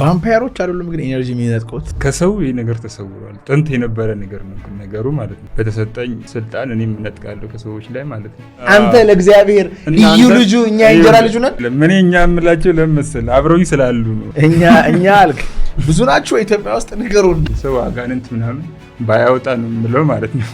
ቫምፓየሮች አይደሉም ግን ኤነርጂ የሚነጥቁት ከሰው ይሄ ነገር ተሰውሯል። ጥንት የነበረ ነገር ነው ነገሩ ማለት ነው። በተሰጠኝ ስልጣን እኔም እነጥቃለሁ ከሰዎች ላይ ማለት ነው። አንተ ለእግዚአብሔር ልዩ ልጁ እኛ እንጀራ ልጁ ነን። ምን እኛ የምላቸው ለምስል አብረውኝ ስላሉ ነው። እኛ አልክ ብዙ ናቸው ኢትዮጵያ ውስጥ ነገሩን ሰው አጋንንት ምናምን ባያወጣ ነው የምለው ማለት ነው።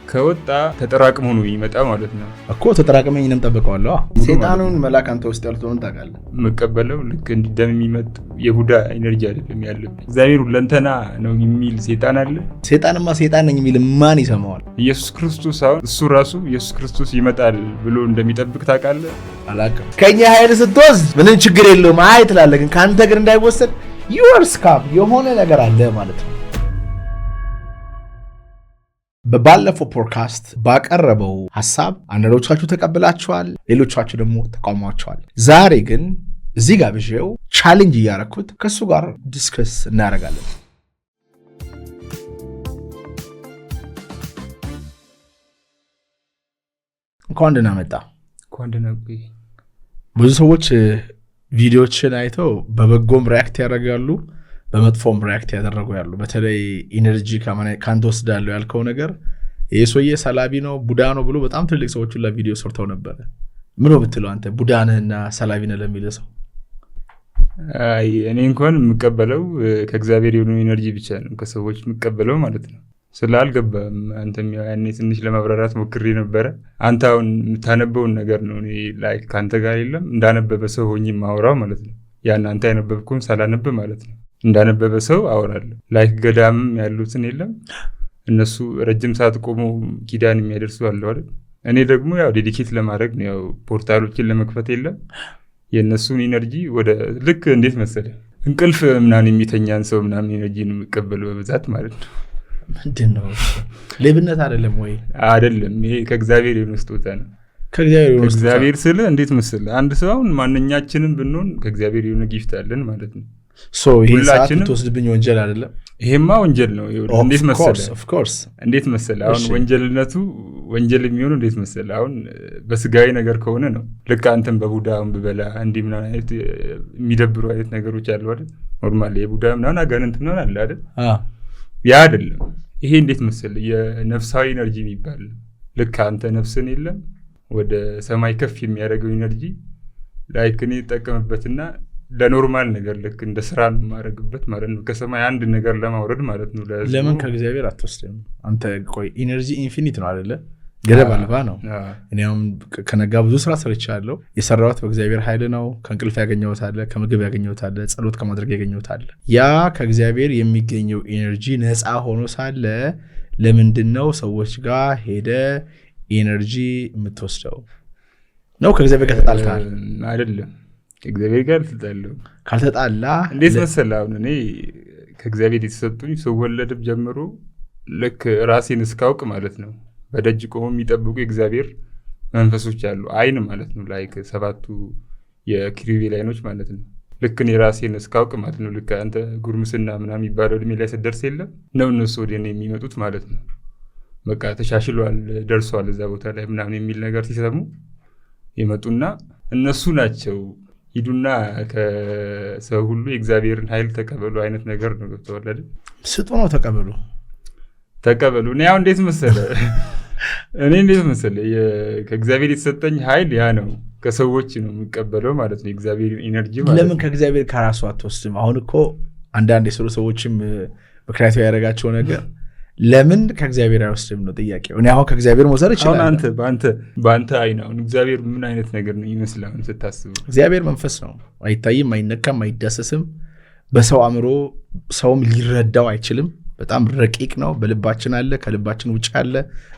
ከወጣ ተጠራቅሞ ነው ይመጣ ማለት ነው እኮ ተጠራቅመኝ እኔም ጠብቀዋለሁ። ሰይጣኑን መልአክ አንተ ውስጥ ያልተውን ታውቃለህ። መቀበለው ልክ እንዲደም የሚመጥ የቡዳ ኢነርጂ አይደለም ያለው። እግዚአብሔር ለእንተና ነው የሚል ሰይጣን አለ። ሰይጣንማ ሰይጣን ነኝ የሚል ማን ይሰማዋል? ኢየሱስ ክርስቶስ አሁን እሱ ራሱ ኢየሱስ ክርስቶስ ይመጣል ብሎ እንደሚጠብቅ ታውቃለህ? አላውቅም። ከኛ ኃይል ስትወስድ ምንም ችግር የለውም አይ ትላለህ፣ ግን ካንተ ግን እንዳይወሰድ ዩርስካም የሆነ ነገር አለ ማለት ነው። በባለፈው ፖድካስት ባቀረበው ሐሳብ አንዳንዶቻችሁ ተቀብላችኋል፣ ሌሎቻችሁ ደግሞ ተቃውሟችኋል። ዛሬ ግን እዚህ ጋር ብዬው ቻሌንጅ እያደረኩት ከሱ ጋር ዲስከስ እናደርጋለን። እንኳን ደህና መጣ። ብዙ ሰዎች ቪዲዮችን አይተው በበጎም ሪያክት ያደርጋሉ፣ በመጥፎም ሪያክት ያደረጉ ያሉ። በተለይ ኢነርጂ ካንተ ወስዳለሁ ያልከው ነገር የሶየ ሰላቢ ነው ቡዳ ነው ብሎ በጣም ትልቅ ሰዎች ሁሉ ቪዲዮ ሰርተው ነበር። ምን ነው ብትለው አንተ ቡዳ ነህና ሰላቢ ነህ ለሚል ሰው? አይ እኔ እንኳን የምቀበለው ከእግዚአብሔር የሆነ ኢነርጂ ብቻ ነው ከሰዎች የምቀበለው ማለት ነው። ስላልገባም አንተም ያኔ ትንሽ ለማብራራት ሞክሬ ነበረ። አንተ አሁን የምታነበውን ነገር ነው እኔ ላይክ ካንተ ጋር የለም እንዳነበበ ሰው ሆኜ ማወራው ማለት ነው። ያን አንተ ያነበብኩን ሳላነብ ማለት ነው እንዳነበበ ሰው አወራለሁ። ላይክ ገዳም ያሉትን የለም እነሱ ረጅም ሰዓት ቆሞ ኪዳን የሚያደርሱ አለው አይደል? እኔ ደግሞ ያው ዴዲኬት ለማድረግ ነው ያው ፖርታሎችን ለመክፈት የለም የነሱን ኢነርጂ ወደ ልክ እንዴት መሰለህ እንቅልፍ ምናምን የሚተኛን ሰው ምናምን ኢነርጂ ነው የምቀበለው በብዛት ማለት ነው። ምንድነው ሌብነት አይደለም ወይ? አይደለም፣ ይሄ ከእግዚአብሔር የሆነ ስጦታ ነው። ከእግዚአብሔር ስለ እንዴት መሰለህ አንድ ሰው አሁን ማንኛችንም ብንሆን ከእግዚአብሔር የሆነ ጊፍት አለን ማለት ነው። ሶ ይሄን ሰዓት ተወስድብኝ ወንጀል አይደለም? ይሄማ ወንጀል ነው። እንዴት መሰለህ ኦፍ ኮርስ እንዴት መሰለህ አሁን ወንጀልነቱ ወንጀል የሚሆነው እንዴት መሰለህ አሁን በስጋዊ ነገር ከሆነ ነው። ልክ አንተም በቡዳውን ብበላ እንዲህ ምናምን አይነት የሚደብሩ አይነት ነገሮች አሉ አይደል? ኖርማሊ የቡዳ ምናምን አጋንንት ምናምን አለ አይደል? ያ አይደለም። ይሄ እንዴት መሰለህ የነፍሳዊ ኢነርጂ የሚባል ልክ አንተ ነፍስን የለም ወደ ሰማይ ከፍ የሚያደርገው ኢነርጂ ላይክ እኔ ተጠቀምበትና ለኖርማል ነገር ልክ እንደ ስራ ማድረግበት ማለት ነው። ከሰማይ አንድ ነገር ለማውረድ ማለት ነው። ለምን ከእግዚአብሔር አትወስደም አንተ? ቆይ ኢነርጂ ኢንፊኒት ነው አይደለ? ገደብ አልባ ነው። እኔም ከነጋ ብዙ ስራ ሰርቻለሁ። የሰራሁት በእግዚአብሔር ኃይል ነው። ከእንቅልፍ ያገኘሁት አለ፣ ከምግብ ያገኘሁት አለ፣ ጸሎት ከማድረግ ያገኘሁት አለ። ያ ከእግዚአብሔር የሚገኘው ኢነርጂ ነፃ ሆኖ ሳለ ለምንድነው ሰዎች ጋር ሄደ ኢነርጂ የምትወስደው? ነው ከእግዚአብሔር ጋር ተጣልተሃል አይደለም? ከእግዚአብሔር ጋር ተጣልተሃል። ካልተጣላ እንዴት መሰለህ አሁን እኔ ከእግዚአብሔር የተሰጡኝ ስወለድም ጀምሮ ልክ ራሴን እስካውቅ ማለት ነው በደጅ ቆሞ የሚጠብቁ የእግዚአብሔር መንፈሶች አሉ። አይን ማለት ነው ላይክ ሰባቱ የኪሩቤል አይኖች ማለት ነው። ልክ እኔ ራሴን እስካውቅ ማለት ነው ልክ አንተ ጉርምስና ምናምን የሚባለው እድሜ ላይ ስትደርስ የለም ነው እነሱ ወደ እኔ የሚመጡት ማለት ነው። በቃ ተሻሽሏል ደርሷል እዛ ቦታ ላይ ምናምን የሚል ነገር ሲሰሙ ይመጡና እነሱ ናቸው ሂዱና ከሰው ሁሉ የእግዚአብሔርን ኃይል ተቀበሉ አይነት ነገር ነው። ገብቶሃል አይደል? ስጡ ነው ተቀበሉ። እኔ አሁን እንዴት መሰለህ ከእግዚአብሔር የተሰጠኝ ኃይል ያ ነው። ከሰዎች ነው የሚቀበለው ማለት ነው የእግዚአብሔር ኢነርጂ ማለት። ለምን ከእግዚአብሔር ከራሱ አትወስድም? አሁን እኮ አንዳንድ የሰሩ ሰዎችም ምክንያታዊ ያደረጋቸው ነገር ለምን ከእግዚአብሔር አይወስድም ነው ጥያቄው። እኔ አሁን ከእግዚአብሔር መውሰድ ይችላል። አሁን በአንተ አይን አሁን እግዚአብሔር ምን አይነት ነገር ነው ይመስላል ስታስበው? እግዚአብሔር መንፈስ ነው። አይታይም፣ አይነካም፣ አይዳሰስም። በሰው አእምሮ ሰውም ሊረዳው አይችልም። በጣም ረቂቅ ነው። በልባችን አለ፣ ከልባችን ውጭ አለ፣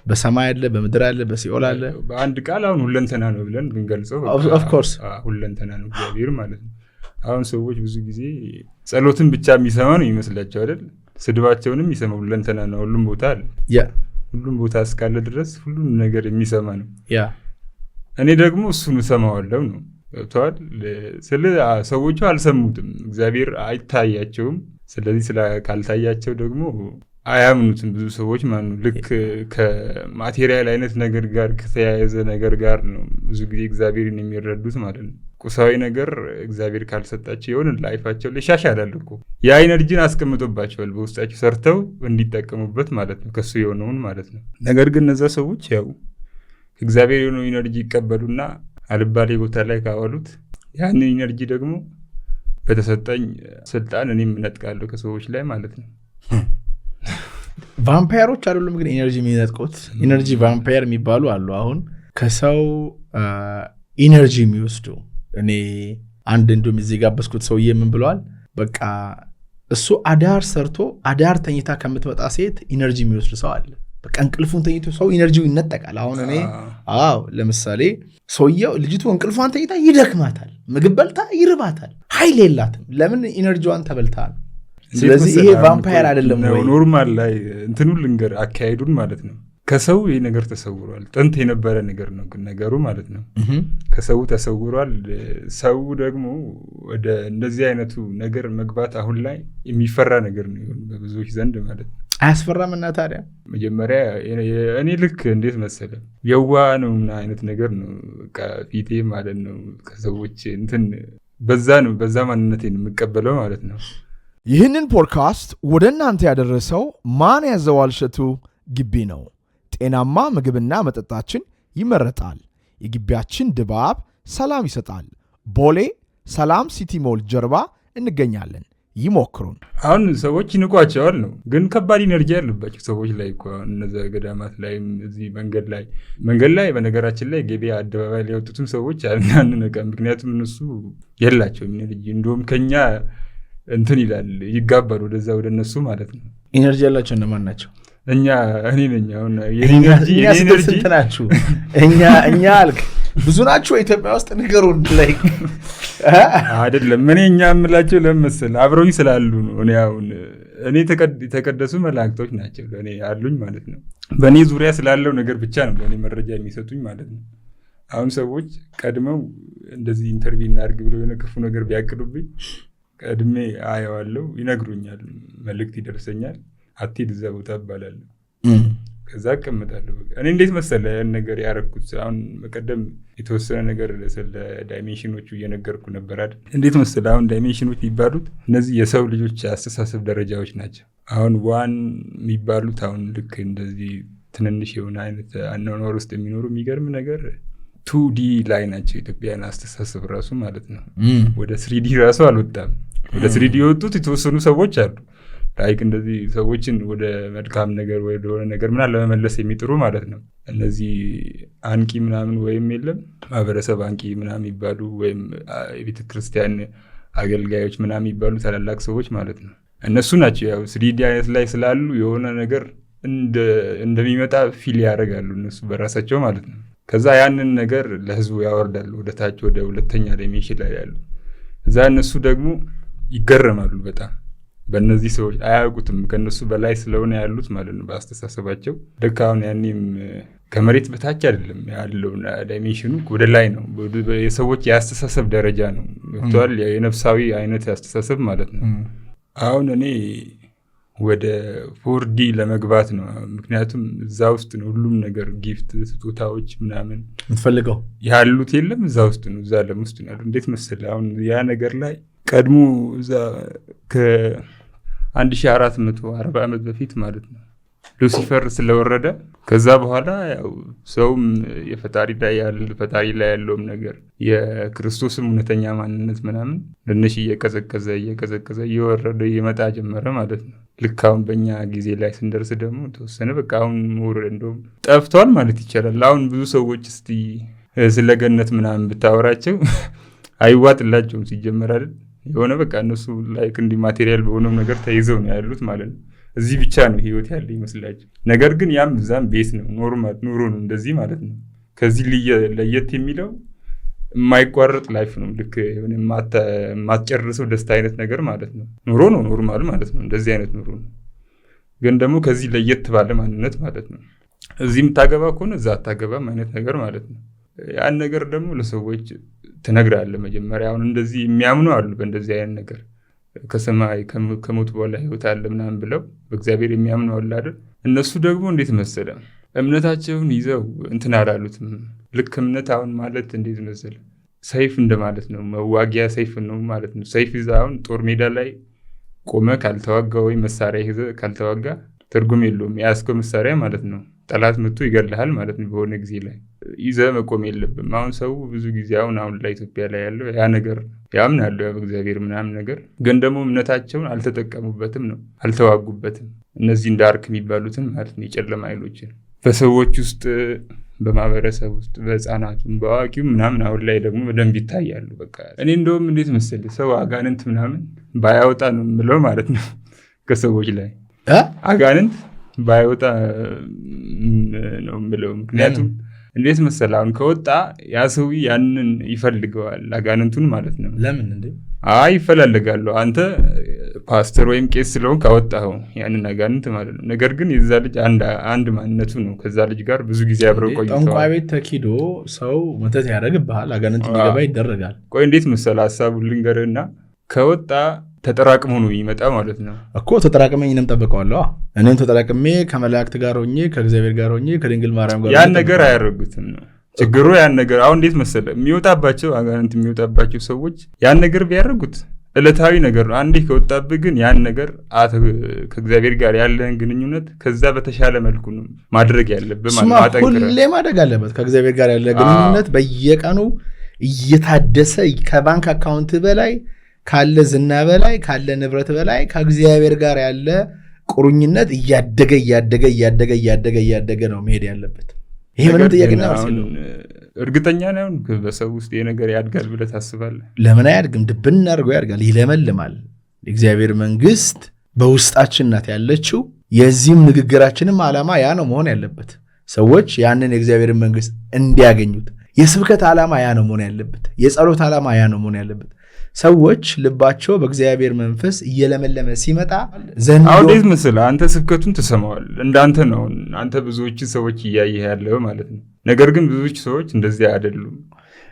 በሰማይ አለ፣ በምድር አለ፣ በሲኦል አለ። በአንድ ቃል አሁን ሁለንተና ነው ብለን ብንገልጸው ኦፍ ኮርስ ሁለንተና ነው እግዚአብሔር ማለት ነው። አሁን ሰዎች ብዙ ጊዜ ጸሎትን ብቻ የሚሰማ ነው ይመስላቸው አይደል? ስድባቸውንም ይሰማ ሁለንተና ነው። ሁሉም ቦታ አለ። ሁሉም ቦታ እስካለ ድረስ ሁሉም ነገር የሚሰማ ነው። እኔ ደግሞ እሱን እሰማዋለሁ ነው። ገብቶሃል? ሰዎቹ አልሰሙትም፣ እግዚአብሔር አይታያቸውም። ስለዚህ ካልታያቸው ደግሞ አያምኑትም ብዙ ሰዎች ማለት ነው። ልክ ከማቴሪያል አይነት ነገር ጋር ከተያያዘ ነገር ጋር ነው ብዙ ጊዜ እግዚአብሔርን የሚረዱት ማለት ነው። ቁሳዊ ነገር እግዚአብሔር ካልሰጣቸው የሆነ ላይፋቸው ላይ ይሻሻላል እኮ ያ ኢነርጂን አስቀምጦባቸዋል በውስጣቸው ሰርተው እንዲጠቀሙበት ማለት ነው ከሱ የሆነውን ማለት ነው። ነገር ግን እነዛ ሰዎች ያው እግዚአብሔር የሆነው ኢነርጂ ይቀበሉና አልባሌ ቦታ ላይ ካዋሉት ያን ኢነርጂ ደግሞ በተሰጠኝ ስልጣን እኔም እነጥቃለሁ ከሰዎች ላይ ማለት ነው። ቫምፓየሮች አይደሉም ግን ኢነርጂ የሚነጥቁት ኢነርጂ ቫምፓየር የሚባሉ አሉ። አሁን ከሰው ኢነርጂ የሚወስዱ እኔ አንድ እንደውም እዚህ ጋበዝኩት ሰውዬ ምን ብለዋል? በቃ እሱ አዳር ሰርቶ አዳር ተኝታ ከምትመጣ ሴት ኢነርጂ የሚወስድ ሰው አለ። በቃ እንቅልፉን ተኝቶ ሰው ኢነርጂው ይነጠቃል። አሁን እኔ ለምሳሌ ሰውየው ልጅቱ እንቅልፏን ተኝታ ይደክማታል፣ ምግብ በልታ ይርባታል፣ ኃይል የላትም። ለምን? ኢነርጂዋን ተበልታ ነው። ስለዚህ ይሄ ቫምፓየር አይደለም ወይ? ኖርማል ላይ እንትኑ ልንገር አካሄዱን ማለት ነው። ከሰው ይሄ ነገር ተሰውሯል። ጥንት የነበረ ነገር ነው ግን ነገሩ ማለት ነው። ከሰው ተሰውሯል። ሰው ደግሞ ወደ እንደዚህ አይነቱ ነገር መግባት አሁን ላይ የሚፈራ ነገር ነው በብዙዎች ዘንድ ማለት ነው። አያስፈራም? እና ታዲያ መጀመሪያ እኔ ልክ እንዴት መሰለ የዋ ነው ምን አይነት ነገር ነው ፊቴ ማለት ነው። ከሰዎች እንትን በዛ ማንነቴን የምቀበለው ማለት ነው። ይህንን ፖድካስት ወደ እናንተ ያደረሰው ማን ያዘዋል እሸቱ ግቢ ነው። ጤናማ ምግብና መጠጣችን ይመረጣል። የግቢያችን ድባብ ሰላም ይሰጣል። ቦሌ ሰላም ሲቲ ሞል ጀርባ እንገኛለን። ይሞክሩን። አሁን ሰዎች ይንቋቸዋል ነው ግን ከባድ ኢነርጂ ያለባቸው ሰዎች ላይ እኮ እነዛ ገዳማት ላይም እዚህ መንገድ ላይ በነገራችን ላይ ገበያ አደባባይ ላይ ያወጡትም ሰዎች አንነቃ። ምክንያቱም እነሱ የላቸውም ኢነርጂ። እንደውም ከኛ እንትን ይላል ይጋባሉ ወደ እነሱ ማለት ነው። ኢነርጂ ያላቸው እነማን ናቸው? እኔ ነኝ። አሁን ስንት ናችሁ? እኛ አልክ ብዙ ናችሁ ኢትዮጵያ ውስጥ ንገሩን። ላይ አይደለም እኛ የምላቸው ለምስል አብረውኝ ስላሉ ነው። እኔ የተቀደሱ መላእክቶች ናቸው ለእኔ አሉኝ ማለት ነው። በእኔ ዙሪያ ስላለው ነገር ብቻ ነው ለእኔ መረጃ የሚሰጡኝ ማለት ነው። አሁን ሰዎች ቀድመው እንደዚህ ኢንተርቪው እናድርግ ብለው የሆነ ክፉ ነገር ቢያቅዱብኝ ቀድሜ አየዋለሁ፣ ይነግሩኛል፣ መልእክት ይደርሰኛል። አትሂድ እዛ ቦታ እባላለሁ። ከዛ እቀምጣለሁ። እኔ እንዴት መሰለህ ያን ነገር ያረኩት? አሁን በቀደም የተወሰነ ነገር ስለ ዳይሜንሽኖቹ እየነገርኩ ነበር አይደል? እንዴት መሰለህ አሁን ዳይሜንሽኖች የሚባሉት እነዚህ የሰው ልጆች አስተሳሰብ ደረጃዎች ናቸው። አሁን ዋን የሚባሉት አሁን ልክ እንደዚህ ትንንሽ የሆነ አይነት አኗኗር ውስጥ የሚኖሩ የሚገርም ነገር 2D ላይ ናቸው። ኢትዮጵያን አስተሳሰብ ራሱ ማለት ነው ወደ 3D ራሱ አልወጣም። ወደ 3D የወጡት የተወሰኑ ሰዎች አሉ። ላይክ እንደዚህ ሰዎችን ወደ መልካም ነገር ወይ ወደ ነገር ምናምን ለመመለስ የሚጥሩ ማለት ነው። እነዚህ አንቂ ምናምን ወይም የለም ማህበረሰብ አንቂ ምናምን ይባሉ ወይም የቤተ ክርስቲያን አገልጋዮች ምናምን ይባሉ ታላላቅ ሰዎች ማለት ነው። እነሱ ናቸው ያው 3D አይነት ላይ ስላሉ የሆነ ነገር እንደሚመጣ ፊል ያደርጋሉ እነሱ በራሳቸው ማለት ነው። ከዛ ያንን ነገር ለህዝቡ ያወርዳሉ ወደ ታች ወደ ሁለተኛ ዳይሜንሽን ላይ ያሉ። እዛ እነሱ ደግሞ ይገረማሉ በጣም በእነዚህ ሰዎች አያውቁትም ከነሱ በላይ ስለሆነ ያሉት ማለት ነው በአስተሳሰባቸው። ልክ አሁን ያኔም ከመሬት በታች አይደለም ያለው ዳይሜንሽኑ ወደ ላይ ነው። የሰዎች የአስተሳሰብ ደረጃ ነው ወጥቷል። የነፍሳዊ አይነት አስተሳሰብ ማለት ነው። አሁን እኔ ወደ 4D ለመግባት ነው። ምክንያቱም እዛ ውስጥ ነው ሁሉም ነገር ጊፍት ስጦታዎች ምናምን የምትፈልገው ያሉት የለም እዛ ውስጥ ነው። እዛ ዓለም ውስጥ ነው። እንዴት መሰለህ አሁን ያ ነገር ላይ ቀድሞ እዛ ከ1440 ዓመት በፊት ማለት ነው ሉሲፈር ስለወረደ ከዛ በኋላ ያው ሰውም የፈጣሪ ላይ ያለውም ነገር የክርስቶስም እውነተኛ ማንነት ምናምን ትንሽ እየቀዘቀዘ እየወረደ እየመጣ ጀመረ ማለት ነው። ልክ አሁን በእኛ ጊዜ ላይ ስንደርስ ደግሞ ተወሰነ በቃ አሁን መውረድ እንደውም ጠፍቷል ማለት ይቻላል። አሁን ብዙ ሰዎች እስቲ ስለ ገነት ምናምን ብታወራቸው አይዋጥላቸውም ሲጀመር አይደል? የሆነ በቃ እነሱ ላይክ እንዲህ ማቴሪያል በሆነም ነገር ተይዘው ነው ያሉት ማለት ነው። እዚህ ብቻ ነው ህይወት ያለ ይመስላቸው። ነገር ግን ያም እዛም ቤት ነው ኖርማል ኑሮ ነው እንደዚህ ማለት ነው። ከዚህ ለየት የሚለው የማይቋረጥ ላይፍ ነው። ልክ የሆነ የማትጨርሰው ደስታ አይነት ነገር ማለት ነው። ኑሮ ነው ኖርማል ማለት ነው። እንደዚህ አይነት ኑሮ ነው። ግን ደግሞ ከዚህ ለየት ባለ ማንነት ማለት ነው። እዚህ የምታገባ ከሆነ እዛ አታገባም አይነት ነገር ማለት ነው። ያን ነገር ደግሞ ለሰዎች ትነግራለህ መጀመሪያ። አሁን እንደዚህ የሚያምኑ አሉ በእንደዚህ አይነት ነገር ከሰማይ ከሞት በኋላ ህይወት አለ ምናምን ብለው በእግዚአብሔር የሚያምኑ አሉ አይደል? እነሱ ደግሞ እንዴት መሰለ እምነታቸውን ይዘው እንትን አላሉትም። ልክ እምነት አሁን ማለት እንዴት መሰለ ሰይፍ እንደማለት ነው። መዋጊያ ሰይፍ ነው ማለት ነው። ሰይፍ ይዘህ አሁን ጦር ሜዳ ላይ ቆመ ካልተዋጋ ወይ መሳሪያ ይዘህ ካልተዋጋ ትርጉም የለውም። የያዝከው መሳሪያ ማለት ነው ጠላት መጥቶ ይገልሃል ማለት ነው። በሆነ ጊዜ ላይ ይዘህ መቆም የለብም። አሁን ሰው ብዙ ጊዜ አሁን ላይ ኢትዮጵያ ላይ ያለው ያ ነገር ያምናሉ በእግዚአብሔር ምናምን ነገር፣ ግን ደግሞ እምነታቸውን አልተጠቀሙበትም ነው፣ አልተዋጉበትም። እነዚህ እንደ አርክ የሚባሉትን ማለት ነው የጨለማ ኃይሎችን በሰዎች ውስጥ በማህበረሰብ ውስጥ በህፃናቱም በአዋቂውም ምናምን አሁን ላይ ደግሞ በደንብ ይታያሉ። በቃ እኔ እንደውም እንዴት መሰለህ ሰው አጋንንት ምናምን ባያወጣ ነው የምለው ማለት ነው። ከሰዎች ላይ አጋንንት ባያወጣ ነው የምለው። ምክንያቱም እንዴት መሰለህ አሁን ከወጣ ያ ሰው ያንን ይፈልገዋል አጋንንቱን ማለት ነው። ለምን እንዴ? ይፈላለጋሉ። አንተ ፓስተር ወይም ቄስ ስለሆንክ ካወጣኸው ያንን አጋንንት ማለት ነው። ነገር ግን የዛ ልጅ አንድ ማንነቱ ነው። ከዛ ልጅ ጋር ብዙ ጊዜ አብረው ቆይተዋል። ጠንቋይ ቤት ተኪዶ ሰው መተት ያደርግብሃል፣ አጋንንት እንዲገባ ይደረጋል። ቆይ እንዴት መሰለህ ሀሳቡን ልንገርህና ከወጣ ተጠራቅሞ ነው ይመጣ ማለት ነው እኮ። ተጠራቅሜ እኔም ጠብቀዋለሁ። እኔም ተጠራቅሜ ከመላእክት ጋር ሆኜ ከእግዚአብሔር ጋር ሆኜ ከድንግል ማርያም ጋር ያን ነገር አያደርጉትም ነው ችግሩ። ያን ነገር አሁን እንዴት መሰለህ የሚወጣባቸው አጋንንት የሚወጣባቸው ሰዎች ያን ነገር ቢያደርጉት ዕለታዊ ነገር ነው። አንዴ ከወጣብህ ግን ያን ነገር ከእግዚአብሔር ጋር ያለህን ግንኙነት ከዛ በተሻለ መልኩ ነው ማድረግ ያለብህ ማለት ነው። ሁሌ ማድረግ አለበት። ከእግዚአብሔር ጋር ያለ ግንኙነት በየቀኑ እየታደሰ ከባንክ አካውንት በላይ ካለ ዝና በላይ ካለ ንብረት በላይ ከእግዚአብሔር ጋር ያለ ቁርኝነት እያደገ እያደገ እያደገ እያደገ እያደገ ነው መሄድ ያለበት። ይሄ ምንም ጥያቄና እርግጠኛ ነው በሰው ውስጥ ይሄ ነገር ያድጋል ብለህ ታስባለህ? ለምን አያድግም? ድብን አድርጎ ያድጋል፣ ይለመልማል። የእግዚአብሔር መንግስት በውስጣችን ናት ያለችው። የዚህም ንግግራችንም ዓላማ ያ ነው መሆን ያለበት። ሰዎች ያንን የእግዚአብሔር መንግስት እንዲያገኙት የስብከት ዓላማ ያ ነው መሆን ያለበት። የጸሎት ዓላማ ያ ነው መሆን ያለበት። ሰዎች ልባቸው በእግዚአብሔር መንፈስ እየለመለመ ሲመጣ አውዴት ምስል አንተ ስብከቱን ትሰማዋል እንዳንተ ነው። አንተ ብዙዎች ሰዎች እያየህ ያለው ማለት ነው። ነገር ግን ብዙዎች ሰዎች እንደዚህ አይደሉም።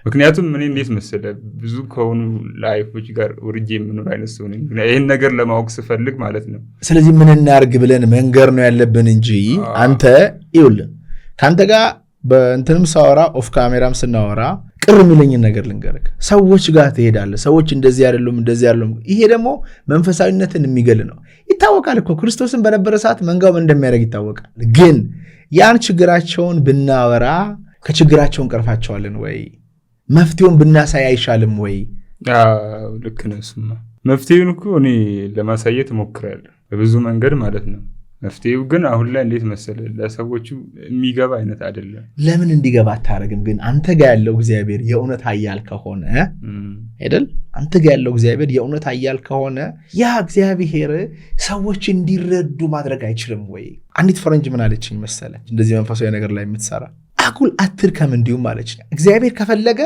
ምክንያቱም ምን እንዴት መሰለህ ብዙ ከሆኑ ላይፎች ጋር ወርጄ የምኖር አይነት ሰው ነኝ። ይሄን ነገር ለማወቅ ስፈልግ ማለት ነው። ስለዚህ ምን እናርግ ብለን መንገር ነው ያለብን እንጂ አንተ ይኸውልህ ከአንተ ጋር በእንትንም ሳወራ ኦፍ ካሜራም ስናወራ ቅር የሚለኝን ነገር ልንገርህ። ሰዎች ጋር ትሄዳለህ። ሰዎች እንደዚህ አይደሉም እንደዚህ አይደሉም። ይሄ ደግሞ መንፈሳዊነትን የሚገል ነው። ይታወቃል እኮ ክርስቶስን በነበረ ሰዓት መንጋው ምን እንደሚያደርግ ይታወቃል። ግን ያን ችግራቸውን ብናወራ ከችግራቸው እንቀርፋቸዋለን ወይ? መፍትሄውን ብናሳይ አይሻልም ወይ? ልክ ነህ። እሱማ መፍትሄውን እኮ እኔ ለማሳየት እሞክራለሁ በብዙ መንገድ ማለት ነው። መፍትሄው ግን አሁን ላይ እንዴት መሰለህ ለሰዎቹ የሚገባ አይነት አይደለም። ለምን እንዲገባ አታደርግም? ግን አንተ ጋር ያለው እግዚአብሔር የእውነት ኃያል ከሆነ አይደል? አንተ ጋር ያለው እግዚአብሔር የእውነት ኃያል ከሆነ ያ እግዚአብሔር ሰዎች እንዲረዱ ማድረግ አይችልም ወይ? አንዲት ፈረንጅ ምን አለችኝ መሰለህ እንደዚህ መንፈሳዊ ነገር ላይ የምትሰራ አጉል አትድከም እንዲሁም አለች። እግዚአብሔር ከፈለገ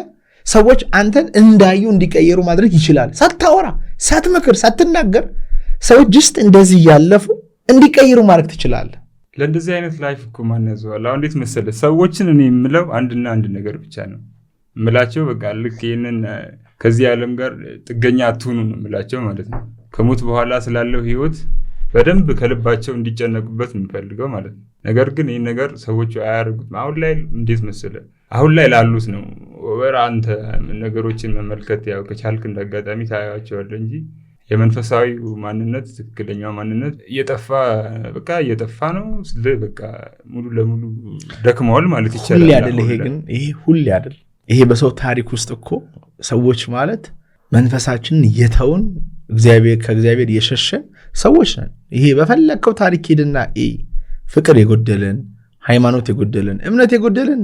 ሰዎች አንተን እንዳዩ እንዲቀየሩ ማድረግ ይችላል። ሳታወራ ሳትመክር ሳትናገር ሰዎች ጅስት እንደዚህ እያለፉ እንዲቀይሩ ማድረግ ትችላለህ። ለእንደዚህ አይነት ላይፍ እኮ ማን ያዘዋል? አሁን እንዴት መሰለህ ሰዎችን እኔ የምለው አንድና አንድ ነገር ብቻ ነው የምላቸው። በቃ ልክ ይህንን ከዚህ ዓለም ጋር ጥገኛ አትሁኑ ነው የምላቸው ማለት ነው። ከሞት በኋላ ስላለው ህይወት በደንብ ከልባቸው እንዲጨነቁበት ነው የምፈልገው ማለት ነው። ነገር ግን ይህን ነገር ሰዎቹ አያደርጉትም። አሁን ላይ እንዴት መሰለህ አሁን ላይ ላሉት ነው ወር አንተ ነገሮችን መመልከት ያው ከቻልክ እንዳጋጣሚ ታያቸዋለህ እንጂ የመንፈሳዊ ማንነት ትክክለኛው ማንነት እየጠፋ ነው። በቃ ሙሉ ለሙሉ ደክመዋል ማለት ይቻላል። ሁሌ አይደል? ይሄ ግን ሁሌ አይደል? ይሄ በሰው ታሪክ ውስጥ እኮ ሰዎች ማለት መንፈሳችንን የተውን ከእግዚአብሔር የሸሸን ሰዎች ነን። ይሄ በፈለግከው ታሪክ ሄድና ፍቅር የጎደለን፣ ሃይማኖት የጎደለን፣ እምነት የጎደለን።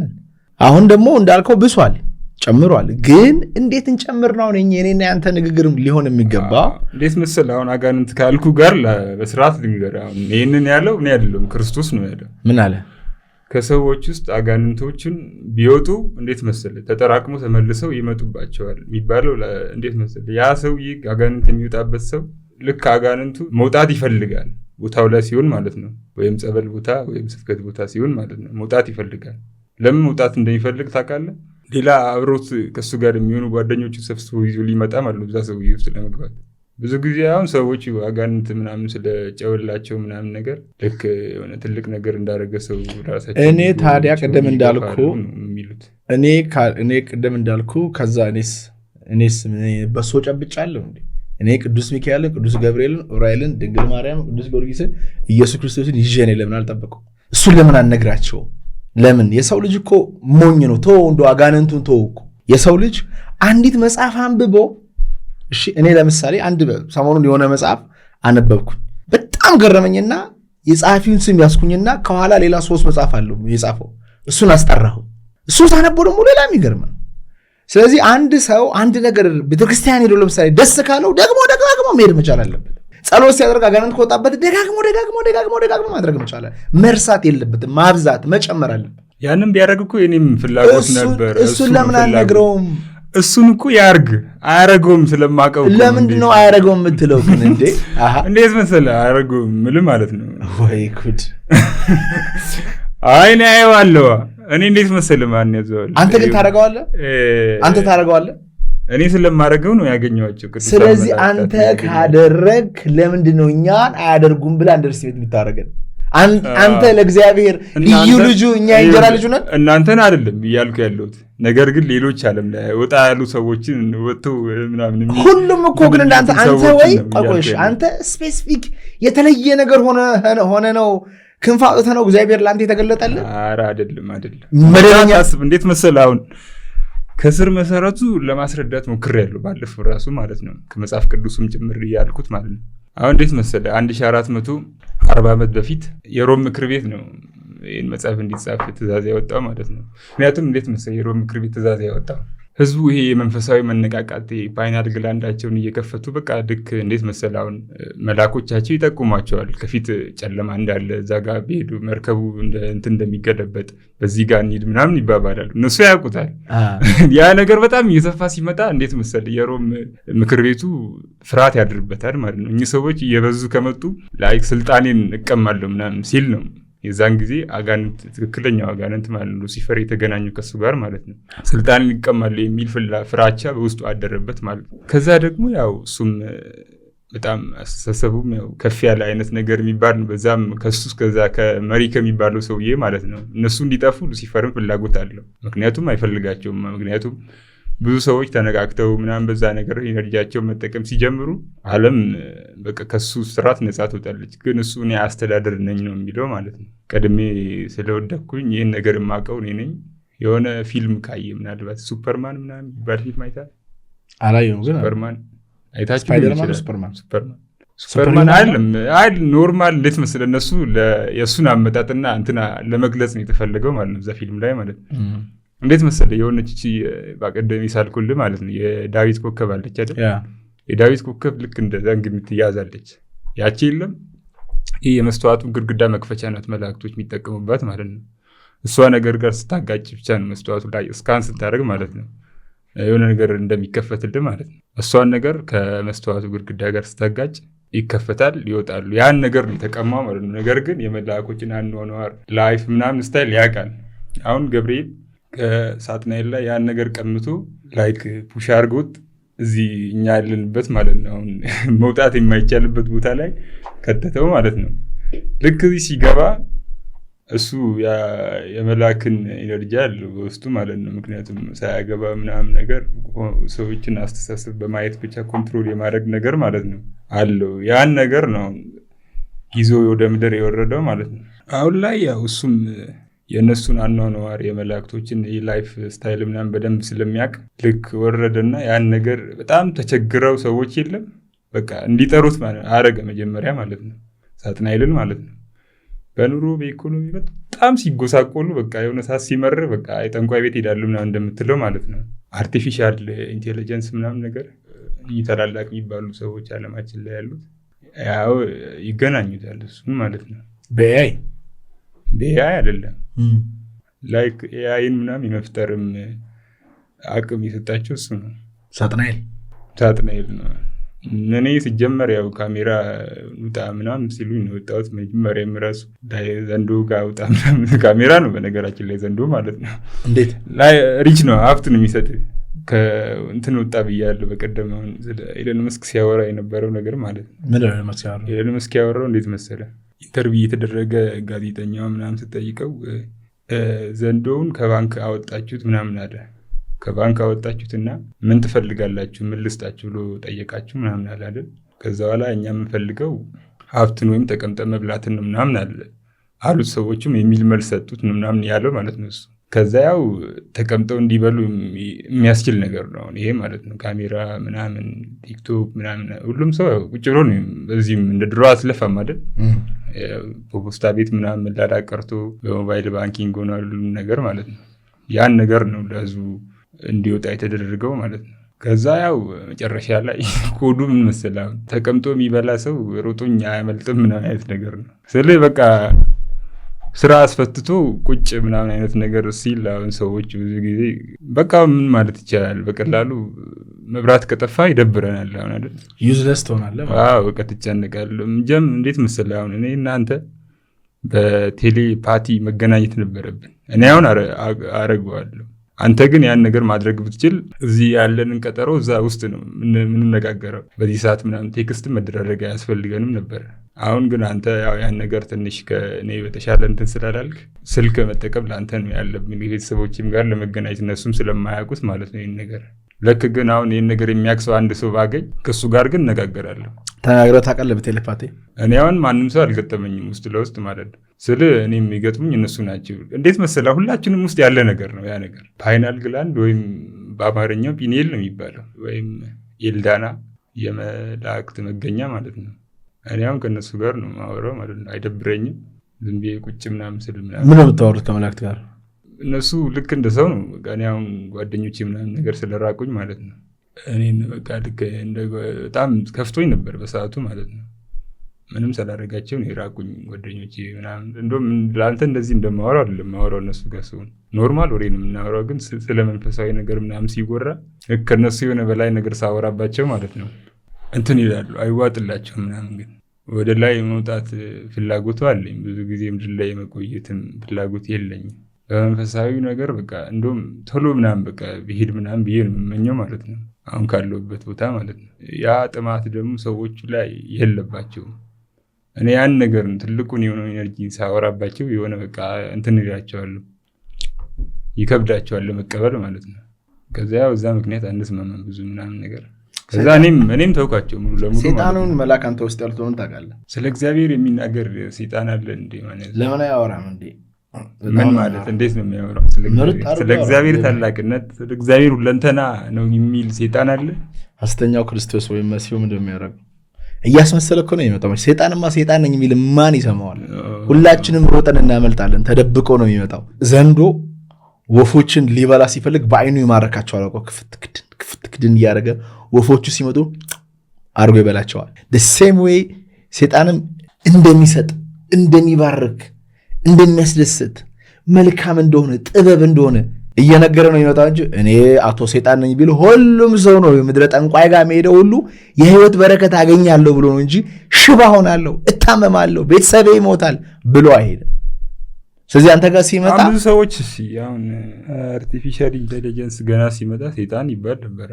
አሁን ደግሞ እንዳልከው ብሷል ጨምሯል። ግን እንዴት እንጨምር ነው እኔና ያንተ ንግግር ሊሆን የሚገባ? እንዴት መሰለህ አሁን አጋንንት ካልኩ ጋር በስርዓት ልንገርህ። አሁን ይህንን ያለው እኔ አይደለም ክርስቶስ ነው ያለው። ምን አለ? ከሰዎች ውስጥ አጋንንቶችን ቢወጡ እንዴት መሰለህ ተጠራቅሞ ተመልሰው ይመጡባቸዋል የሚባለው። እንዴት መሰለህ ያ ሰውዬ አጋንንት የሚወጣበት ሰው ልክ አጋንንቱ መውጣት ይፈልጋል ቦታው ላይ ሲሆን ማለት ነው። ወይም ጸበል ቦታ ወይም ስብከት ቦታ ሲሆን ማለት ነው መውጣት ይፈልጋል። ለምን መውጣት እንደሚፈልግ ታውቃለህ? ሌላ አብሮት ከሱ ጋር የሚሆኑ ጓደኞቹ ሰብስቦ ይዞ ሊመጣ ማለት ነው እዛ ሰውዬ ውስጥ ለመግባት። ብዙ ጊዜ አሁን ሰዎች አጋንንት ምናምን ስለጨወላቸው ምናምን ነገር ልክ የሆነ ትልቅ ነገር እንዳደረገ ሰው ራሳቸው እኔ ታዲያ ቅድም እንዳልኩ ከዛ እኔስ በሶ ጨብጫለሁ እንዴ? እኔ ቅዱስ ሚካኤልን፣ ቅዱስ ገብርኤልን፣ ዑራኤልን፣ ድንግል ማርያም፣ ቅዱስ ጊዮርጊስን፣ ኢየሱስ ክርስቶስን ይዤ እኔ ለምን አልጠበቀው? እሱን ለምን አልነግራቸው? ለምን? የሰው ልጅ እኮ ሞኝ ነው። ተወው እንደው አጋንንቱን ተወው እኮ የሰው ልጅ አንዲት መጽሐፍ አንብቦ እሺ። እኔ ለምሳሌ ሰሞኑን የሆነ መጽሐፍ አነበብኩኝ በጣም ገረመኝና የጸሐፊውን ስም ያስኩኝና ከኋላ ሌላ 3 መጽሐፍ አለው የጻፈው እሱን አስጠራሁ። እሱን ሳነበው ደግሞ ሌላ የሚገርም ነው። ስለዚህ አንድ ሰው አንድ ነገር ቤተክርስቲያን ሄዶ ለምሳሌ ደስ ካለው ደግሞ መሄድ መቻል አለበት። ጸሎት ሲያደርግ አጋንንት ከወጣበት ደጋግሞ ማድረግ መቻል፣ መርሳት የለበትም፣ ማብዛት መጨመር አለበት። ያንን ቢያደርግ እኮ የኔም ፍላጎት ነበር። እሱን ለምን አልነግረውም? እሱን እኮ አያረገውም ስለማቀው። ለምንድን ነው አያረገውም የምትለው ግን እንዴ? እንዴት መሰለህ አያረገውም ምል ማለት ነው ወይ ጉድ! አይ እኔ አየዋለሁ። እኔ እንዴት መሰለህ ማን ያዘዋል? አንተ ግን ታረገዋለህ? እኔ ስለማረገው ነው ያገኘዋቸው። ስለዚህ አንተ ካደረግ ለምንድን ነው እኛን አያደርጉም ብለህ አንደርስቲሜት የምታደርገን? አንተ ለእግዚአብሔር ልዩ ልጁ እኛ እንጀራ ልጁ ነን። እናንተን አይደለም እያልኩ ያለሁት ነገር ግን ሌሎች ዓለም ላይ ወጣ ያሉ ሰዎችን ወጥተው ምናምን ሁሉም እኮ ግን እንዳንተ አንተ ስፔሲፊክ የተለየ ነገር ሆነ ነው ክንፍ አውጥተህ ነው እግዚአብሔር ለአንተ የተገለጠልህ? ኧረ አይደለም። እንዴት መሰለህ አሁን ከስር መሰረቱ ለማስረዳት ሞክሬያለሁ ባለፈው ራሱ ማለት ነው ከመጽሐፍ ቅዱስም ጭምር ያልኩት ማለት ነው። አሁን እንዴት መሰለህ 1440 ዓመት በፊት የሮም ምክር ቤት ነው ይህን መጽሐፍ እንዲጻፍ ትእዛዝ ያወጣው ማለት ነው። ምክንያቱም እንዴት መሰለህ የሮም ምክር ቤት ትእዛዝ ያወጣው ህዝቡ ይሄ የመንፈሳዊ መነቃቃት ፓይናል ግላንዳቸውን እየከፈቱ በቃ ልክ እንዴት መሰለህ አሁን መላኮቻቸው ይጠቁሟቸዋል ከፊት ጨለማ እንዳለ እዛ ጋር ቢሄዱ መርከቡ እንደሚገለበጥ በዚህ ጋር እንሂድ ምናምን ይባባላሉ። እነሱ ያውቁታል። ያ ነገር በጣም እየሰፋ ሲመጣ እንዴት መሰለህ የሮም ምክር ቤቱ ፍርሃት ያድርበታል ማለት ነው። እኚህ ሰዎች እየበዙ ከመጡ ላይክ ስልጣኔን እቀማለሁ ምናምን ሲል ነው የዛን ጊዜ አጋንንት ትክክለኛው አጋንንት ማለት ነው ሉሲፈር የተገናኙ ከሱ ጋር ማለት ነው ስልጣንን ይቀማል የሚል ፍራቻ በውስጡ አደረበት ማለት ነው። ከዛ ደግሞ ያው እሱም በጣም አስተሳሰቡም ያው ከፍ ያለ አይነት ነገር የሚባል ነው። በዛም ከሱ ከዛ ከመሪ ከሚባለው ሰውዬ ማለት ነው እነሱ እንዲጠፉ ሉሲፈርም ፍላጎት አለው። ምክንያቱም አይፈልጋቸውም። ምክንያቱም ብዙ ሰዎች ተነቃቅተው ምናምን በዛ ነገር ኢነርጂያቸው መጠቀም ሲጀምሩ ዓለም በቃ ከሱ ስራት ነፃ ትወጣለች። ግን እሱ እኔ አስተዳደር ነኝ ነው የሚለው ማለት ነው። ቀድሜ ስለወደኩኝ ይህን ነገር የማውቀው እኔ ነኝ። የሆነ ፊልም ካየ ምናልባት ሱፐርማን ምናምን የሚባል ፊልም አይተሃል? አላየሁም። ግን ሱፐርማን አይታችሁ? ሱፐርማን አይደለም ኖርማል እንዴት መሰለህ እነሱ የእሱን አመጣጥና እንትና ለመግለጽ ነው የተፈለገው ማለት ነው እዛ ፊልም ላይ ማለት ነው። እንዴት መሰለህ የሆነች እቺ ባቀደም ይሳልኩልህ ማለት ነው የዳዊት ኮከብ አለች አይደል? የዳዊት ኮከብ ልክ እንደ ዘንግ የምትያዛለች ያቺ የለም ይሄ የመስተዋቱን ግድግዳ መክፈቻ ናት መላእክቶች የሚጠቀሙባት ማለት ነው። እሷ ነገር ጋር ስታጋጭ ብቻ ነው መስተዋቱ ላይ ስካን ስታደርግ ማለት ነው የሆነ ነገር እንደሚከፈትልህ ማለት ነው። እሷን ነገር ከመስተዋቱ ግድግዳ ጋር ስታጋጭ ይከፈታል፣ ይወጣሉ። ያን ነገር ተቀማው ማለት ነው። ነገር ግን የመላእክቶችን አኗኗር ላይፍ ምናምን ስታይል ያውቃል። አሁን ገብርኤል ከሳጥናኤል ላይ ያን ነገር ቀምቶ ላይክ ፑሽ አድርጎት እዚህ እኛ ያለንበት ማለት ነው አሁን መውጣት የማይቻልበት ቦታ ላይ ከተተው ማለት ነው። ልክ እዚህ ሲገባ እሱ የመላክን ኢነርጂ አለው በውስጡ ማለት ነው። ምክንያቱም ሳያገባ ምናምን ነገር ሰዎችን አስተሳሰብ በማየት ብቻ ኮንትሮል የማድረግ ነገር ማለት ነው አለው። ያን ነገር ነው ይዞ ወደ ምድር የወረደው ማለት ነው። አሁን ላይ ያው እሱም የእነሱን አኗኗር የመላእክቶችን የላይፍ ስታይል ምናምን በደንብ ስለሚያውቅ ልክ ወረደና ያን ነገር በጣም ተቸግረው ሰዎች የለም በቃ እንዲጠሩት ማለት አረገ መጀመሪያ ማለት ነው ሳጥናኤልን ማለት ነው። በኑሮ በኢኮኖሚ በጣም ሲጎሳቆሉ በቃ የሆነ ሰዓት ሲመር በቃ የጠንቋይ ቤት ሄዳሉ ምናምን እንደምትለው ማለት ነው። አርቲፊሻል ኢንቴሊጀንስ ምናምን ነገር ታላላቅ የሚባሉ ሰዎች አለማችን ላይ ያሉት ያው ይገናኙታል እሱን ማለት ነው። በኤአይ አይደለም ላይክ ኤአይን ምናምን የመፍጠርም አቅም የሰጣቸው እሱ ነው ሳጥናኤል ነው። እኔ ሲጀመር ያው ካሜራ ውጣ ምናምን ሲሉኝ ነው ወጣሁት። መጀመሪያ የምራሱ ዘንዶ ጋር ውጣ ምናምን ካሜራ ነው በነገራችን ላይ ዘንዶ ማለት ነው። እንዴት ላይ ሪች ነው ሀብት ነው የሚሰጥ ከእንትን ወጣ ብያለሁ በቀደም አሁን ኤለን መስክ ሲያወራ የነበረው ነገር ማለት ነው። ኤለን መስክ ያወራው እንዴት መሰለ ኢንተርቪው የተደረገ ጋዜጠኛው ምናምን ስጠይቀው ዘንዶውን ከባንክ አወጣችሁት ምናምን አለ። ከባንክ አወጣችሁትና ምን ትፈልጋላችሁ ምን ልስጣችሁ ብሎ ጠየቃችሁ ምናምን አለ አይደል? ከዛ በኋላ እኛ የምንፈልገው ሀብትን ወይም ተቀምጠ መብላትን ምናምን አለ አሉት። ሰዎችም የሚል መልስ ሰጡት ምናምን ያለው ማለት ነው እሱ። ከዛ ያው ተቀምጠው እንዲበሉ የሚያስችል ነገር ነው ይሄ ማለት ነው። ካሜራ ምናምን ቲክቶክ ምናምን ሁሉም ሰው ቁጭ ብሎ ነው በዚህም እንደ ድሮ አትለፋም አይደል? በፖስታ ቤት ምናምን መላላክ ቀርቶ በሞባይል ባንኪንግ ሆኗል ሁሉም ነገር ማለት ነው። ያን ነገር ነው ለህዝቡ እንዲወጣ የተደረገው ማለት ነው። ከዛ ያው መጨረሻ ላይ ኮዱ ምን መሰለህ ተቀምጦ የሚበላ ሰው ሮጦኛ አያመልጥም ምናምን አይነት ነገር ነው። ስለዚህ በቃ ስራ አስፈትቶ ቁጭ ምናምን አይነት ነገር ሲል አሁን ሰዎች ብዙ ጊዜ በቃ ምን ማለት ይቻላል በቀላሉ መብራት ከጠፋ ይደብረናል አሁን አይደል? ዩዝለስ ትሆናለህ። አዎ በቃ ትጨነቃለህ። እንዴት መሰለህ አሁን እኔ እናንተ በቴሌፓቲ መገናኘት ነበረብን። እኔ አሁን አረጋዋለሁ። አንተ ግን ያን ነገር ማድረግ ብትችል እዚህ ያለንን ቀጠሮ እዛ ውስጥ ነው ምንነጋገረው። በዚህ ሰዓት ምናምን ቴክስት መደረግ አያስፈልገንም ነበር። አሁን ግን አንተ ያው ያን ነገር ትንሽ ከኔ በተሻለ እንትን ስላላልክ ስልክ መጠቀም ለአንተ ነው ያለብን። ቤተሰቦችም ጋር ለመገናኘት እነሱም ስለማያውቁት ማለት ነው ይህን ነገር። ልክ ግን አሁን ይህን ነገር የሚያክሰው አንድ ሰው ባገኝ ከእሱ ጋር ግን እነጋገራለሁ። ተናግረህ ታውቃለህ በቴሌፓቲ? እኔ አሁን ማንም ሰው አልገጠመኝም ውስጥ ለውስጥ ማለት ነው። ስለ እኔ የሚገጥሙኝ እነሱ ናቸው። እንዴት መሰለህ ሁላችንም ውስጥ ያለ ነገር ነው ያ ነገር። ፓይናል ግላንድ ወይም በአማርኛው ፒኔል ነው የሚባለው ወይም ኤልዳና የመላእክት መገኛ ማለት ነው። እኔ አሁን ከእነሱ ጋር ነው የማወራው ማለት ነው። አይደብረኝም። ዝም ብዬ ቁጭ ምናምን ስል ምናምን። ምን ነው የምታወሩት ከመላእክት ጋር? እነሱ ልክ እንደ ሰው ነው። እኔ አሁን ጓደኞቼ ምናምን ነገር ስለራቁኝ ማለት ነው እኔን በቃ ልክ በጣም ከፍቶኝ ነበር በሰዓቱ ማለት ነው። ምንም ስላደረጋቸው ነው የራቁኝ ጓደኞቼ ምናምን። እንደውም ለአንተ እንደዚህ እንደማወራው አይደለም ማወራው እነሱ ጋር ሲሆን ኖርማል ወሬ ነው የምናወራው። ግን ስለ መንፈሳዊ ነገር ምናምን ሲጎራ ልክ ከእነሱ የሆነ በላይ ነገር ሳወራባቸው ማለት ነው እንትን ይላሉ አይዋጥላቸው ምናምን። ግን ወደ ላይ መውጣት ፍላጎቱ አለኝ። ብዙ ጊዜ ምድር ላይ የመቆየትም ፍላጎት የለኝም። በመንፈሳዊ ነገር በቃ እንደውም ቶሎ ምናምን በቃ ብሄድ ምናምን ብዬ ነው የምመኘው ማለት ነው አሁን ካለሁበት ቦታ ማለት ነው። ያ ጥማት ደግሞ ሰዎቹ ላይ የለባቸውም። እኔ ያን ነገር ትልቁን የሆነው ኢነርጂ ሳወራባቸው የሆነ በቃ እንትን ይላቸዋለሁ ይከብዳቸዋል ለመቀበል ማለት ነው። ከዛ ያው እዛ ምክንያት አንስማማም ብዙ ምናምን ነገር። ከዛ እኔም ተውኳቸው ሙሉ ለሙሉ። ሰይጣኑን መልአክ አንተ ውስጥ ያሉት ምን ታውቃለህ? ስለ እግዚአብሔር የሚናገር ሰይጣን አለ እንዴ ማለት ለምን አያወራም እንዴ? ምን ማለት እንዴት ነው የሚያወራው? ስለ እግዚአብሔር ታላቅነት ስለ እግዚአብሔር ሁለንተና ነው የሚል ሰይጣን አለ? ሐሰተኛው ክርስቶስ ወይም መሲሁ ምንድነው የሚያደርገው? እያስመሰለ እኮ ነው የሚመጣው። ሰይጣንማ ሰይጣን ነኝ የሚል ማን ይሰማዋል? ሁላችንም ሮጠን እናመልጣለን። ተደብቆ ነው የሚመጣው። ዘንዶ ወፎችን ሊበላ ሲፈልግ በአይኑ ይማረካቸዋል። አቆ ክፍት ክድን እያደረገ ወፎቹ ሲመጡ አርጎ ይበላቸዋል። the same way ሰይጣንም እንደሚሰጥ እንደሚባርክ እንደሚያስደስት መልካም እንደሆነ ጥበብ እንደሆነ እየነገረ ነው የሚመጣው እንጂ እኔ አቶ ሰይጣን ነኝ ቢል ሁሉም ሰው ነው የምድረ ጠንቋይ ጋር የሚሄደው ሁሉ የህይወት በረከት አገኛለሁ ብሎ ነው እንጂ ሽባ ሆናለሁ፣ እታመማለሁ፣ ቤተሰቤ ይሞታል ብሎ አይሄድም። ስለዚህ አንተ ጋር ሲመጣ ብዙ ሰዎች አሁን አርቲፊሻል ኢንተለጀንስ ገና ሲመጣ ሰይጣን ይባል ነበር።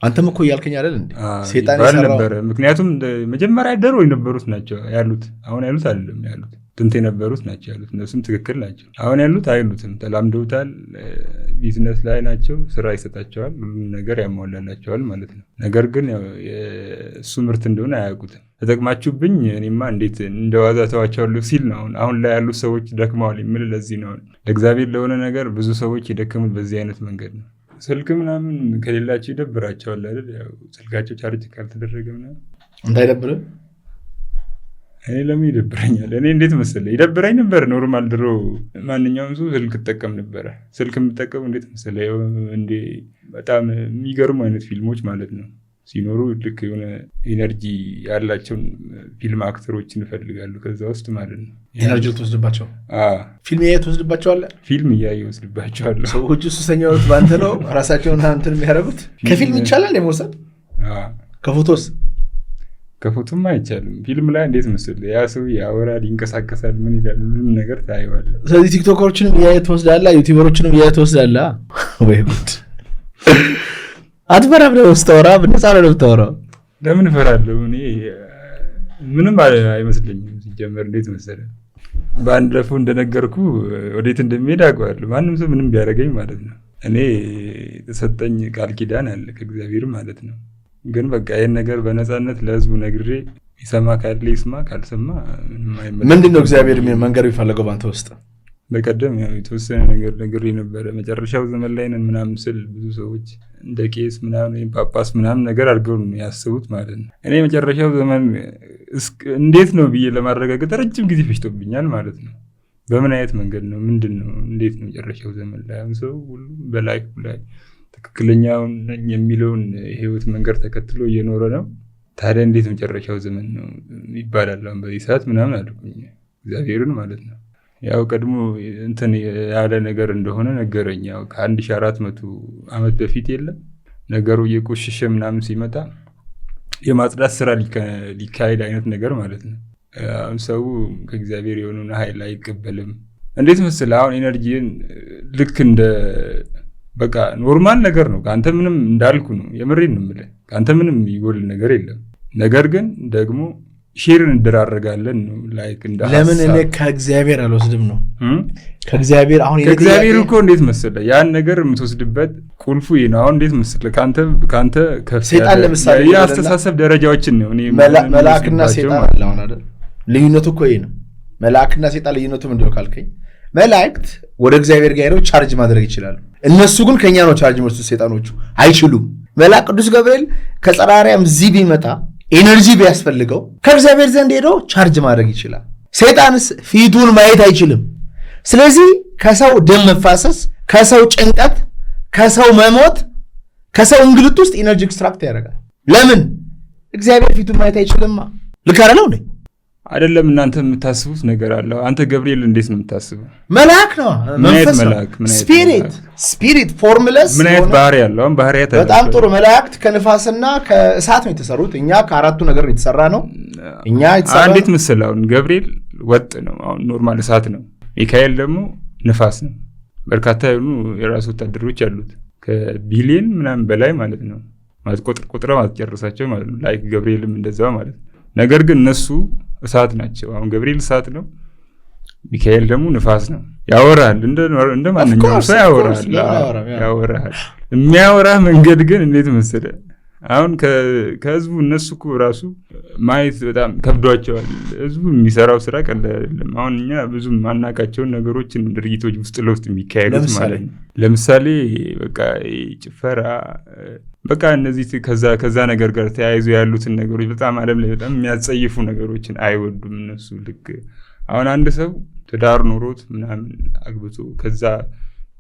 አንተም እኮ እያልከኝ አይደል እንዴ? ሰይጣን ይባል ነበር። ምክንያቱም መጀመሪያ ድሮ የነበሩት ናቸው ያሉት፣ አሁን ያሉት አይደለም ያሉት። ጥንት የነበሩት ናቸው ያሉት። እነሱም ትክክል ናቸው። አሁን ያሉት አይሉትም፣ ተላምደውታል። ቢዝነስ ላይ ናቸው፣ ስራ ይሰጣቸዋል፣ ሁሉም ነገር ያሟላላቸዋል ማለት ነው። ነገር ግን እሱ ምርት እንደሆነ አያውቁትም። ተጠቅማችሁብኝ እኔማ እንዴት እንደዋዛ ተዋቸዋለሁ ሲል ነው አሁን ላይ ያሉት ሰዎች ደክመዋል የሚል። ለዚህ ነው ለእግዚአብሔር ለሆነ ነገር ብዙ ሰዎች የደከሙት በዚህ አይነት መንገድ ነው። ስልክ ምናምን ከሌላቸው ይደብራቸዋል አይደል? ያው ስልካቸው ቻርጅ ካልተደረገ ምናምን እንዳይደብርህ። እኔ ለምን ይደብረኛል? እኔ እንዴት መሰለህ ይደብረኝ ነበር ኖርማል። ድሮ ማንኛውም ሰው ስልክ ተጠቀም ነበረ። ስልክ የምጠቀም እንዴት መሰለህ እንዴ በጣም የሚገርሙ አይነት ፊልሞች ማለት ነው ሲኖሩ ልክ የሆነ ኢነርጂ ያላቸውን ፊልም አክተሮችን ይፈልጋሉ ከዛ ውስጥ ማለት ነው። ኢነርጂ ትወስድባቸው? ፊልም እያየ ትወስድባቸዋለህ? ፊልም እያየ ወስድባቸዋለሁ። ሰዎቹ ሱሰኛዎች በአንተ ነው ራሳቸውን እንትን የሚያደርጉት። ከፊልም ይቻላል የመውሰድ? ከፎቶስ? ከፎቶም አይቻልም። ፊልም ላይ እንዴት መሰለህ ያ ሰው ያወራል፣ ይንቀሳቀሳል፣ ምን ይላል፣ ሁሉም ነገር ታየዋለህ። ስለዚህ ቲክቶከሮችንም እያየ ትወስዳለህ፣ ዩቲዩበሮችንም እያየ ትወስዳለህ። ወይ ጉድ! አትፈራም ነው ስታወራ በነፃ ነው የምታወራው። ለምን እፈራለሁ? እኔ ምንም አይመስለኝም ሲጀመር። እንዴት መሰለህ ባለፈው እንደነገርኩ ወዴት እንደሚሄድ አውቀዋለሁ። ማንም ሰው ምንም ቢያደርገኝ ማለት ነው። እኔ የተሰጠኝ ቃል ኪዳን አለ ከእግዚአብሔር ማለት ነው። ግን በቃ ይህን ነገር በነፃነት ለህዝቡ ነግሬ ይሰማ ካለ ይስማ፣ ካልሰማ ምንድን ነው እግዚአብሔር መንገር የሚፈለገው በአንተ ውስጥ? በቀደም ያው የተወሰነ ነገር ነግሬ ነበረ። መጨረሻው ዘመን ላይ ነን ምናምን ስል ብዙ ሰዎች እንደ ቄስ ምናምን ወይም ጳጳስ ምናምን ነገር አድርገው ነው ያስቡት ማለት ነው። እኔ መጨረሻው ዘመን እንዴት ነው ብዬ ለማረጋገጥ ረጅም ጊዜ ፈጅቶብኛል ማለት ነው። በምን አይነት መንገድ ነው? ምንድን ነው? እንዴት ነው መጨረሻው ዘመን ላይ? አሁን ሰው ሁሉ በላይ ትክክለኛውን የሚለውን የህይወት መንገድ ተከትሎ እየኖረ ነው። ታዲያ እንዴት መጨረሻው ዘመን ነው ይባላል አሁን በዚህ ሰዓት ምናምን አልኩኝ እግዚአብሔርን ማለት ነው። ያው ቀድሞ እንትን ያለ ነገር እንደሆነ ነገረኝ። ያው ከ1400 ዓመት በፊት የለም ነገሩ እየቆሸሸ ምናምን ሲመጣ የማጽዳት ስራ ሊካሄድ አይነት ነገር ማለት ነው። ሰው ከእግዚአብሔር የሆነውን ኃይል አይቀበልም። እንዴት መሰለህ አሁን ኤነርጂን ልክ እንደ በቃ ኖርማል ነገር ነው። ከአንተ ምንም እንዳልኩ ነው፣ የምሬን ነው የምልህ። ከአንተ ምንም የሚጎል ነገር የለም። ነገር ግን ደግሞ ሼርን እንደራረጋለን ነው ላይክ እንደ ለምን እኔ ከእግዚአብሔር አልወስድም ነው ከእግዚአብሔር አሁን ከእግዚአብሔር እኮ እንዴት መሰለህ ያን ነገር የምትወስድበት ቁልፉ ይሄ ነው። አሁን እንዴት መሰለህ ካንተ ሰይጣን ለምሳሌ የአስተሳሰብ ደረጃዎችን ነው እኔ መልአክና ሰይጣን አለ አሁን አይደል? ልዩነቱ እኮ ይሄ ነው። መልአክና ሰይጣን ልዩነቱ ምንድነው ካልከኝ መላእክት ወደ እግዚአብሔር ጋር ሄደው ቻርጅ ማድረግ ይችላሉ። እነሱ ግን ከኛ ነው ቻርጅ መስጠት ሰይጣኖቹ አይችሉም። መልአክ ቅዱስ ገብርኤል ከጸራሪያም እዚህ ቢመጣ ኤነርጂ ቢያስፈልገው ከእግዚአብሔር ዘንድ ሄዶ ቻርጅ ማድረግ ይችላል። ሰይጣንስ ፊቱን ማየት አይችልም። ስለዚህ ከሰው ደም መፋሰስ፣ ከሰው ጭንቀት፣ ከሰው መሞት፣ ከሰው እንግልት ውስጥ ኤነርጂ ኤክስትራክት ያደርጋል። ለምን? እግዚአብሔር ፊቱን ማየት አይችልማ። ልክ አይደለው እንዴ? አይደለም እናንተ የምታስቡት ነገር አለ። አንተ ገብርኤል እንዴት ነው የምታስበው? መልአክ ነው፣ መንፈስ ነው፣ ስፒሪት ፎርሙለስ። ምን አይነት ባህሪ ያለው? አሁን ባህሪያት በጣም ጥሩ። መላእክት ከንፋስና ከእሳት ነው የተሰሩት። እኛ ከአራቱ ነገር ነው የተሰራ ነው። እኛ የተሰራ እንዴት መሰለህ አሁን ገብርኤል ወጥ ነው፣ አሁን ኖርማል እሳት ነው። ሚካኤል ደግሞ ንፋስ ነው። በርካታ የሆኑ የራሱ ወታደሮች አሉት ከቢሊየን ምናምን በላይ ማለት ነው። ማለት ቁጥር ማትጨርሳቸው ማለት ነው። ላይክ ገብርኤልም እንደዛው ማለት ነው። ነገር ግን እነሱ እሳት ናቸው። አሁን ገብርኤል እሳት ነው፣ ሚካኤል ደግሞ ንፋስ ነው። ያወራል እንደ ማንኛውም ሰው ያወራል። የሚያወራህ መንገድ ግን እንዴት መሰለህ አሁን ከህዝቡ እነሱ እኮ ራሱ ማየት በጣም ከብዷቸዋል። ህዝቡ የሚሰራው ስራ ቀላል አይደለም። አሁን እኛ ብዙ ማናቃቸውን ነገሮችን ድርጊቶች ውስጥ ለውስጥ የሚካሄዱት ማለት ነው። ለምሳሌ በቃ ጭፈራ በቃ እነዚህ ከዛ ነገር ጋር ተያይዞ ያሉትን ነገሮች በጣም ዓለም ላይ በጣም የሚያጸይፉ ነገሮችን አይወዱም እነሱ። ልክ አሁን አንድ ሰው ትዳር ኖሮት ምናምን አግብቶ ከዛ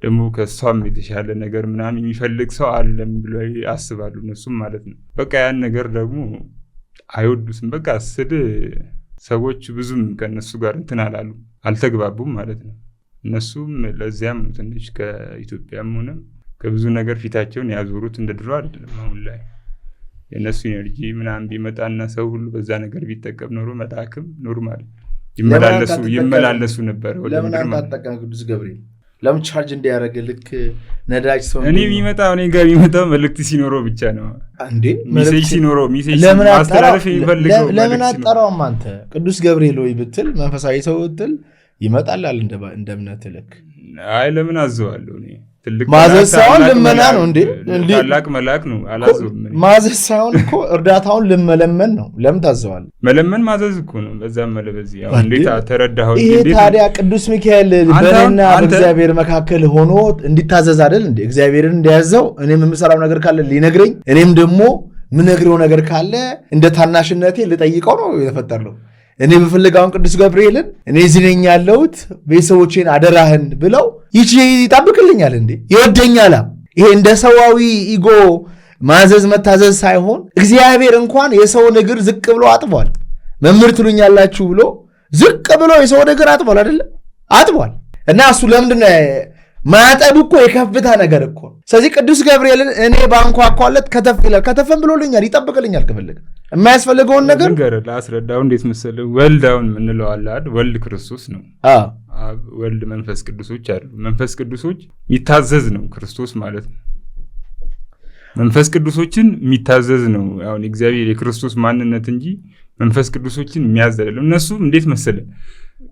ደግሞ ከሷም የተሻለ ነገር ምናምን የሚፈልግ ሰው አለም ብሎ ያስባሉ እነሱም ማለት ነው። በቃ ያን ነገር ደግሞ አይወዱትም። በቃ ሰዎች ብዙም ከነሱ ጋር እንትን አልተግባቡም ማለት ነው። እነሱም ለዚያም ነው ትንሽ ከኢትዮጵያም ሆነ ከብዙ ነገር ፊታቸውን ያዞሩት። እንደ ድሮ አይደለም። አሁን ላይ የነሱ ኤነርጂ ምናምን ቢመጣና ሰው ሁሉ በዛ ነገር ቢጠቀም ኖሮ መልአክም ኖርማል ይመላለሱ ነበር ወደ ምድር። ለምን አጣጣቀም ቅዱስ ገብርኤል ለምን ቻርጅ እንዲያደርግ ልክ ነዳጅ ሰው እኔ ጋር የሚመጣው መልእክት ሲኖረው ብቻ ነው እንዴ? ሜሴጅ ሲኖረው ሜሴጅ ማስተላለፍ የሚፈልገው ለምን አጠራውም አንተ ቅዱስ ገብርኤል ወይ ብትል መንፈሳዊ ሰው ብትል ይመጣል እንደ እምነት ልክ። አይ ለምን አዘዋለሁ እኔ ማዘዝ ሳይሆን ልመና ነው እንዴ? ታላቅ መልአክ ነው አላዘውም። ማዘዝ ሳይሆን እኮ እርዳታውን ልመለመን ነው። ለምን ታዘዋል? መለመን ማዘዝ እኮ ነው። በዛም በዚህ አሁን እንዴት ተረዳኸው? ይሄ ታዲያ ቅዱስ ሚካኤል በእኔና በእግዚአብሔር መካከል ሆኖ እንዲታዘዝ አይደል እንዴ? እግዚአብሔርን እንዲያዘው እኔም የምሰራው ነገር ካለ ሊነግረኝ፣ እኔም ደግሞ ምነግረው ነገር ካለ እንደ ታናሽነቴ ልጠይቀው ነው የተፈጠረው። እኔ በፍልጋውን ቅዱስ ገብርኤልን እኔ እዚህ ነኝ ያለሁት ቤተሰቦቼን አደራህን ብለው ይጠብቅልኛል እንዴ? ይወደኛል። ይሄ እንደ ሰዋዊ ኢጎ ማዘዝ መታዘዝ ሳይሆን እግዚአብሔር እንኳን የሰውን እግር ዝቅ ብሎ አጥቧል። መምህር ትሉኛላችሁ ብሎ ዝቅ ብሎ የሰውን እግር አጥቧል አይደለ? አጥቧል። እና እሱ ለምንድነው ማጠብ እኮ የከፍታ ነገር እኮ። ስለዚህ ቅዱስ ገብርኤልን እኔ ባንኳኳለት ከተፍ ይላል። ከተፈን ብሎልኛል፣ ይጠብቅልኛል። ከፈለገ የማያስፈልገውን ነገር ላስረዳው። እንዴት መሰለህ ወልዳውን የምንለው አለ አይደል? ወልድ ክርስቶስ ነው። ወልድ መንፈስ ቅዱሶች አሉ። መንፈስ ቅዱሶች የሚታዘዝ ነው ክርስቶስ ማለት ነው። መንፈስ ቅዱሶችን የሚታዘዝ ነው። አሁን እግዚአብሔር የክርስቶስ ማንነት እንጂ መንፈስ ቅዱሶችን የሚያዝ አይደለም። እነሱ እንዴት መሰለ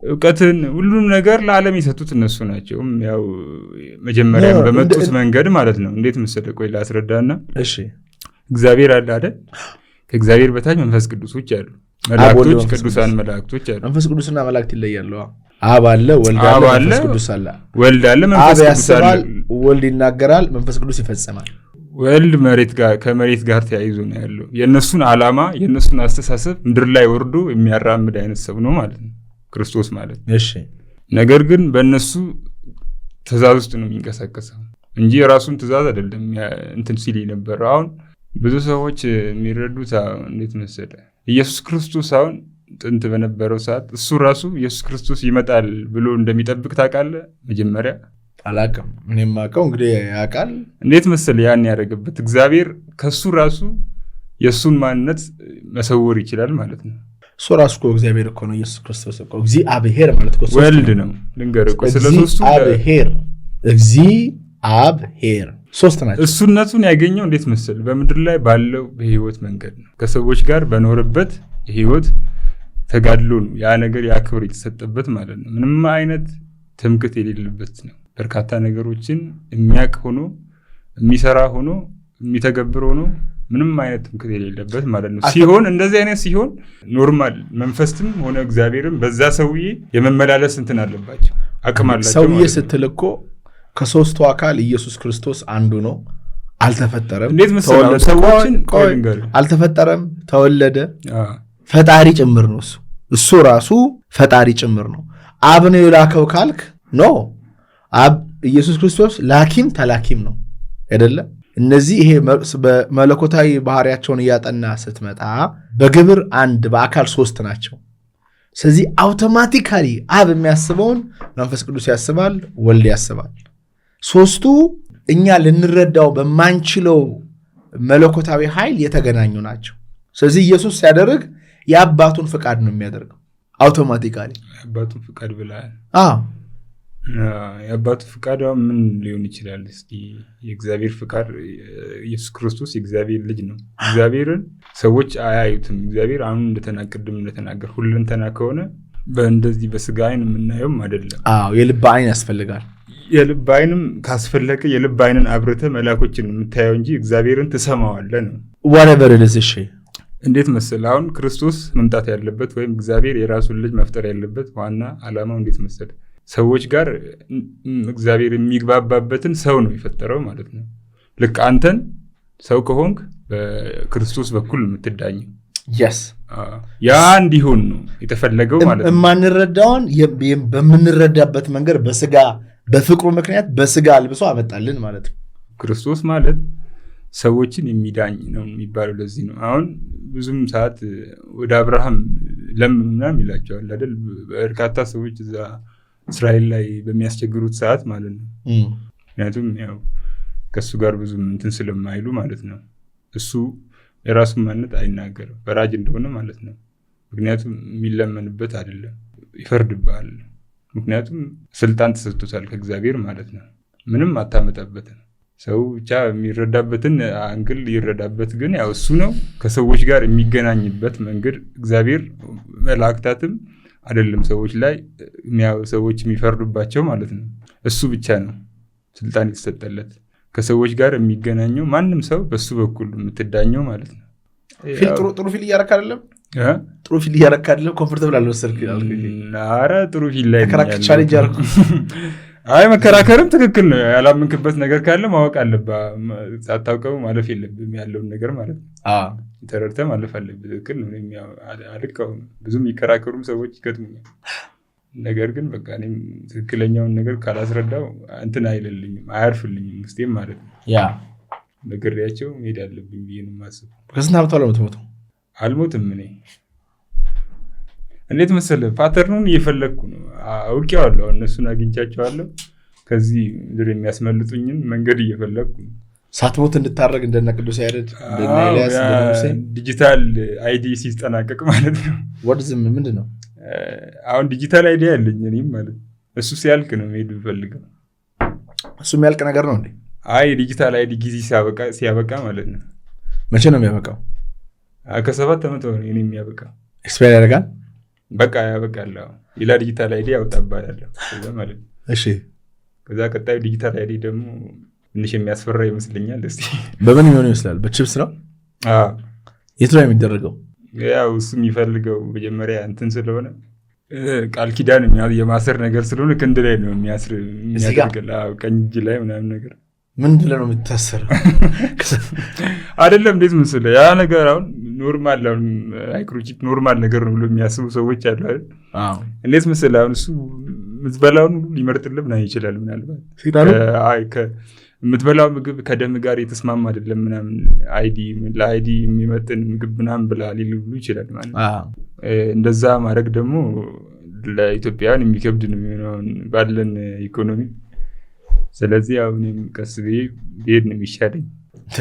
እውቀትን ሁሉም ነገር ለዓለም የሰጡት እነሱ ናቸው። ያው መጀመሪያ በመጡት መንገድ ማለት ነው። እንዴት መሰለ ቆይ ላስረዳና እሺ እግዚአብሔር አለ አይደል? ከእግዚአብሔር በታች መንፈስ ቅዱሶች አሉ፣ መላእክቶች፣ ቅዱሳን መላእክቶች አሉ። መንፈስ ቅዱስና መላእክት ይለያሉ። አብ አለ፣ ወልድ አለ፣ መንፈስ ቅዱስ አለ። ወልድ አለ፣ መንፈስ ቅዱስ አለ። ወልድ ይናገራል፣ መንፈስ ቅዱስ ይፈጽማል። ወልድ ከመሬት ጋር ተያይዞ ነው ያለው። የእነሱን ዓላማ የእነሱን አስተሳሰብ ምድር ላይ ወርዶ የሚያራምድ አይነት ሰው ነው ማለት ነው ክርስቶስ ማለት። እሺ ነገር ግን በእነሱ ትእዛዝ ውስጥ ነው የሚንቀሳቀሰው እንጂ የራሱን ትእዛዝ አይደለም እንትን ሲል ነበር። አሁን ብዙ ሰዎች የሚረዱት እንዴት መሰለ ኢየሱስ ክርስቶስ አሁን ጥንት በነበረው ሰዓት እሱ ራሱ ኢየሱስ ክርስቶስ ይመጣል ብሎ እንደሚጠብቅ ታውቃለህ? መጀመሪያ አላውቅም። እኔም አውቀው እንግዲህ ያውቃል። እንዴት መሰለ ያን ያደረገበት እግዚአብሔር ከሱ ራሱ የእሱን ማንነት መሰወር ይችላል ማለት ነው። እሱ ራሱ እኮ እግዚአብሔር እኮ ነው። ኢየሱስ ክርስቶስ እኮ እግዚአብሔር ማለት እኮ ወልድ ነው። ልንገርህ እኮ ስለሶስቱ እግዚአብሔር ሶስት ናቸው። እሱነቱን ያገኘው እንዴት መሰለ በምድር ላይ ባለው በህይወት መንገድ ነው። ከሰዎች ጋር በኖርበት ህይወት ተጋድሎ ነው ያ ነገር ያ ክብር የተሰጠበት ማለት ነው። ምንም አይነት ትምክት የሌለበት ነው። በርካታ ነገሮችን የሚያውቅ ሆኖ የሚሰራ ሆኖ የሚተገብር ሆኖ ምንም አይነት ትምክት የሌለበት ማለት ነው። ሲሆን እንደዚህ አይነት ሲሆን ኖርማል መንፈስም ሆነ እግዚአብሔርም በዛ ሰውዬ የመመላለስ እንትን አለባቸው፣ አቅም አላቸው። ሰውዬ ስትል እኮ ከሶስቱ አካል ኢየሱስ ክርስቶስ አንዱ ነው። አልተፈጠረም። እንዴት መሰለህ ሰዎችን አልተፈጠረም፣ ተወለደ። ፈጣሪ ጭምር ነው እሱ ራሱ ፈጣሪ ጭምር ነው። አብ ነው የላከው ካልክ ኖ አብ ኢየሱስ ክርስቶስ ላኪም ተላኪም ነው አይደለ? እነዚህ ይሄ በመለኮታዊ ባህሪያቸውን እያጠና ስትመጣ በግብር አንድ በአካል ሶስት ናቸው። ስለዚህ አውቶማቲካሊ አብ የሚያስበውን መንፈስ ቅዱስ ያስባል፣ ወልድ ያስባል። ሶስቱ እኛ ልንረዳው በማንችለው መለኮታዊ ኃይል የተገናኙ ናቸው። ስለዚህ ኢየሱስ ሲያደርግ የአባቱን ፍቃድ ነው የሚያደርገው አውቶማቲካሊ። የአባቱን ፍቃድ ብለሃል። የአባቱ ፍቃድ ምን ሊሆን ይችላል? እስኪ የእግዚአብሔር ፍቃድ ኢየሱስ ክርስቶስ የእግዚአብሔር ልጅ ነው። እግዚአብሔርን ሰዎች አያዩትም። እግዚአብሔር አሁን ቅድም እንደተናገር ሁለንተና ከሆነ በእንደዚህ በስጋ አይን የምናየውም አይደለም። የልብ አይን ያስፈልጋል። የልብ አይንም ካስፈለገ የልብ አይንን አብርተህ መላኮችን የምታየው እንጂ እግዚአብሔርን ትሰማዋለህ ነው። whatever it is። እሺ እንዴት መሰለህ አሁን ክርስቶስ መምጣት ያለበት ወይም እግዚአብሔር የራሱን ልጅ መፍጠር ያለበት ዋና ዓላማው እንዴት መሰለህ ሰዎች ጋር እግዚአብሔር የሚግባባበትን ሰው ነው የፈጠረው ማለት ነው። ልክ አንተን ሰው ከሆንክ በክርስቶስ በኩል የምትዳኘው yes ያ እንዲሆን ነው የተፈለገው ማለት ነው። የማንረዳውን በምንረዳበት መንገድ በስጋ በፍቅሩ ምክንያት በስጋ አልብሶ አመጣልን ማለት ነው። ክርስቶስ ማለት ሰዎችን የሚዳኝ ነው የሚባለው ለዚህ ነው። አሁን ብዙም ሰዓት ወደ አብርሃም ለምኑናም ይላቸዋል አይደል? በርካታ ሰዎች እዛ እስራኤል ላይ በሚያስቸግሩት ሰዓት ማለት ነው። ምክንያቱም ያው ከሱ ጋር ብዙም እንትን ስለማይሉ ማለት ነው። እሱ የራሱን ማንነት አይናገርም በራጅ እንደሆነ ማለት ነው። ምክንያቱም የሚለመንበት አይደለም፣ ይፈርድብሃል። ምክንያቱም ስልጣን ተሰጥቶታል ከእግዚአብሔር ማለት ነው። ምንም አታመጣበትም። ሰው ብቻ የሚረዳበትን አንግል ይረዳበት፣ ግን ያው እሱ ነው ከሰዎች ጋር የሚገናኝበት መንገድ። እግዚአብሔር መላእክታትም አይደለም ሰዎች ላይ ሰዎች የሚፈርዱባቸው ማለት ነው። እሱ ብቻ ነው ስልጣን የተሰጠለት ከሰዎች ጋር የሚገናኘው። ማንም ሰው በሱ በኩል የምትዳኘው ማለት ነው። ጥሩ ፊል እያረካ አይደለም፣ ጥሩ ፊል እያረካ አይደለም። ኮምፎርታብል አልወሰድክ አልከኝ። ኧረ ጥሩ ፊል ላይ ተከራከር፣ ቻሌንጅ አርኩ። አይ መከራከርም ትክክል ነው። ያላመንክበት ነገር ካለ ማወቅ አለብህ። ሳታውቀው ማለፍ የለብህም ያለውን ነገር ማለት ነው። ተረድተህ ማለፍ አለብህ። ትክክል ነው። አልቃወምም። ብዙም የሚከራከሩም ሰዎች ይገጥሙኛል። ነገር ግን በቃ እኔም ትክክለኛውን ነገር ካላስረዳው እንትን አይልልኝም፣ አያርፍልኝም ውስጤም ማለት ነው። ነግሬያቸው መሄድ አለብኝ ብዬ ነው የማስበው። ከስንት ዓመቷ ለምትሞተው? አልሞትም። እኔ እንዴት መሰለህ ፓተርኑን እየፈለግኩ ነው። አውቄዋለሁ፣ እነሱን አግኝቻቸዋለሁ። ከዚህ ምድር የሚያስመልጡኝን መንገድ እየፈለግኩ ነው። ሳትሞት እንድታረግ እንደነ ቅዱስ ያሬድ እንደነ ኤልያስ እንደነ ሙሴ ዲጂታል አይዲ ሲጠናቀቅ ማለት ነው። ወድዝም ምንድን ነው አሁን ዲጂታል አይዲ ያለኝ እኔም ማለት እሱ ሲያልቅ ነው መሄድ ብፈልገው። እሱ የሚያልቅ ነገር ነው እንዴ? አይ ዲጂታል አይዲ ጊዜ ሲያበቃ ማለት ነው። መቼ ነው የሚያበቃው? ከ7 ዓመት ሆነ እኔ የሚያበቃው። ኤክስፓየር ያደርጋል? በቃ ያበቃል። ሌላ ዲጂታል አይዲ ያወጣባታለሁ ማለት ነው። እሺ ከዛ ቀጣዩ ዲጂታል አይዲ ደግሞ ትንሽ የሚያስፈራ ይመስለኛል። እስቲ በምን ይሆን ይመስላል? በቺፕስ ነው? አዎ። የት ነው የሚደረገው? ያው እሱ የሚፈልገው መጀመሪያ እንትን ስለሆነ ቃል ኪዳን የማሰር ነገር ስለሆነ ክንድ ላይ ነው የሚያደርግልህ። ቀኝ እጅ ላይ ምናምን ነገር ምን ብለህ ነው የምታሰረው? አይደለም እንዴት መሰለህ ያ ነገር አሁን ኖርማል አሁን ማይክሮቺፕ ኖርማል ነገር ነው ብሎ የሚያስቡ ሰዎች አሉ አይደል? አዎ። እንዴት መሰለህ አሁን እሱ የምትበላውን ሁሉ ሊመርጥልህ ምናምን ይችላል። ምናልባት የምትበላው ምግብ ከደም ጋር የተስማማ አይደለም ምናምን ለአይዲ የሚመጥን ምግብ ምናምን ብላ ሊሉ ይችላል ማለት ነው። እንደዛ ማድረግ ደግሞ ለኢትዮጵያውያን የሚከብድ ነው የሚሆነው ባለን ኢኮኖሚ። ስለዚህ አሁን ቀስ ብሄድ ነው የሚሻለኝ።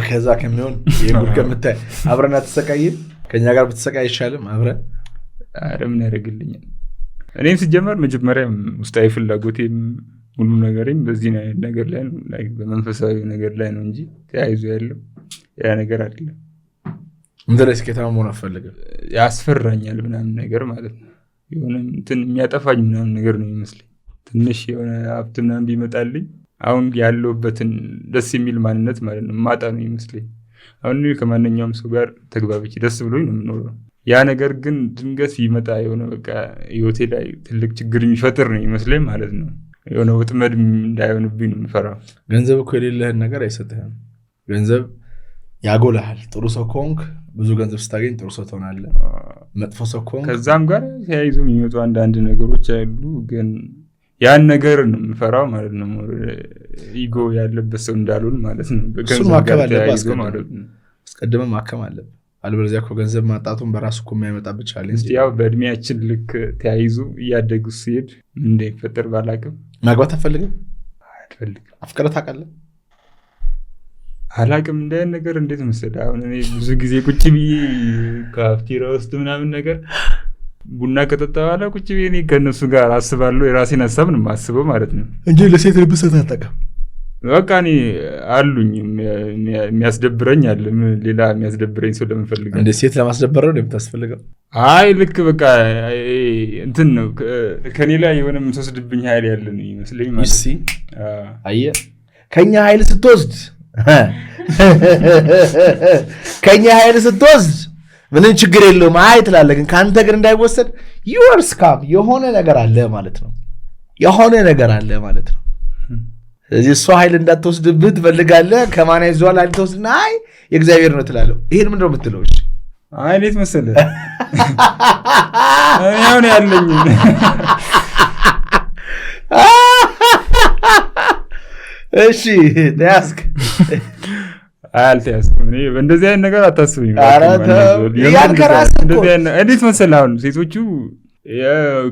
ከዛ ከሚሆን የጉድ ከምታይ አብረን አትሰቃይም? ከኛ ጋር ብትሰቃይ አይሻልም? አብረን ምን ያደርግልኛል? እኔም ሲጀመር መጀመሪያም ውስጣዊ ፍላጎቴም ሁሉ ነገርም በዚህ ነገር ላይ ነው፣ በመንፈሳዊ ነገር ላይ ነው እንጂ ተያይዞ ያለው ያ ነገር አይደለም። ምንድን ነው ስኬታማ መሆን አትፈልግም? ያስፈራኛል ምናምን ነገር ማለት ነው። የሆነ እንትን የሚያጠፋኝ ምናምን ነገር ነው የሚመስለኝ። ትንሽ የሆነ ሀብት ምናምን ቢመጣልኝ አሁን ያለሁበትን ደስ የሚል ማንነት ማለት ነው ማጣ ነው ይመስለኝ። አሁን ከማንኛውም ሰው ጋር ተግባብቼ ደስ ብሎኝ ነው የምኖረው። ያ ነገር ግን ድንገት ይመጣ የሆነ በቃ ህይወቴ ላይ ትልቅ ችግር የሚፈጥር ነው ይመስለኝ ማለት ነው። የሆነ ወጥመድ እንዳይሆንብኝ ነው የምፈራው። ገንዘብ እኮ የሌለህን ነገር አይሰጥህም። ገንዘብ ያጎልሃል። ጥሩ ሰው ከሆንክ ብዙ ገንዘብ ስታገኝ ጥሩ ሰው ትሆናለህ። መጥፎ ሰው ከሆንክ ከዛም ጋር ተያይዞ የሚመጡ አንዳንድ ነገሮች አሉ። ግን ያን ነገር ነው የምፈራው ማለት ነው። ኢጎ ያለበት ሰው እንዳልሆን ማለት ነው። እሱን ማከም አለብህ አስቀድመህ ማከም አለብህ። አልበለዚያ እኮ ገንዘብ ማጣቱን በራሱ እኮ የሚያመጣ ብቻ አለ እንጂ ያው በእድሜያችን ልክ ተያይዞ እያደጉ ሲሄድ ምን እንደሚፈጠር ባላቅም። ማግባት አትፈልግም? አልፈልግም። አፍቅረህ ታውቃለህ? አላቅም። እንደ ነገር እንዴት መሰለህ አሁን እኔ ብዙ ጊዜ ቁጭ ብዬ ካፍቴሪያ ውስጥ ምናምን ነገር ቡና ከጠጣ በኋላ ቁጭ ብዬ እኔ ከእነሱ ጋር አስባለሁ። የራሴን ሀሳብ ነው የማስበው ማለት ነው እንጂ ለሴት ልብ ሰጥ አታውቅም። በቃ እኔ አሉኝ የሚያስደብረኝ አለ። ሌላ የሚያስደብረኝ ሰው ለምፈልግ እንደ ሴት ለማስደበር ነው የምታስፈልገው? አይ ልክ በቃ እንትን ነው ከኔ ላይ የሆነ የምትወስድብኝ ኃይል ያለ ነው ይመስለኝ ማለት ነው። አየህ ከኛ ኃይል ስትወስድ ምንም ችግር የለውም አይ ትላለህ። ግን ከአንተ ግን እንዳይወሰድ ዩወርስካም የሆነ ነገር አለ ማለት ነው። ስለዚህ እሷ ኃይል እንዳትወስድብህ ትፈልጋለህ። ከማን ይዟል ኃይል ትወስድና አይ የእግዚአብሔር ነው ትላለህ። ይሄን ምንድን ነው የምትለው? እሺ አይ እንዴት መሰለህ አሁን ያለኝ እሺ ተያዝክ? አልተያዝኩም። እኔ እንደዚህ አይነት ነገር አታስብኝ። እንዴት መሰለህ አሁን ሴቶቹ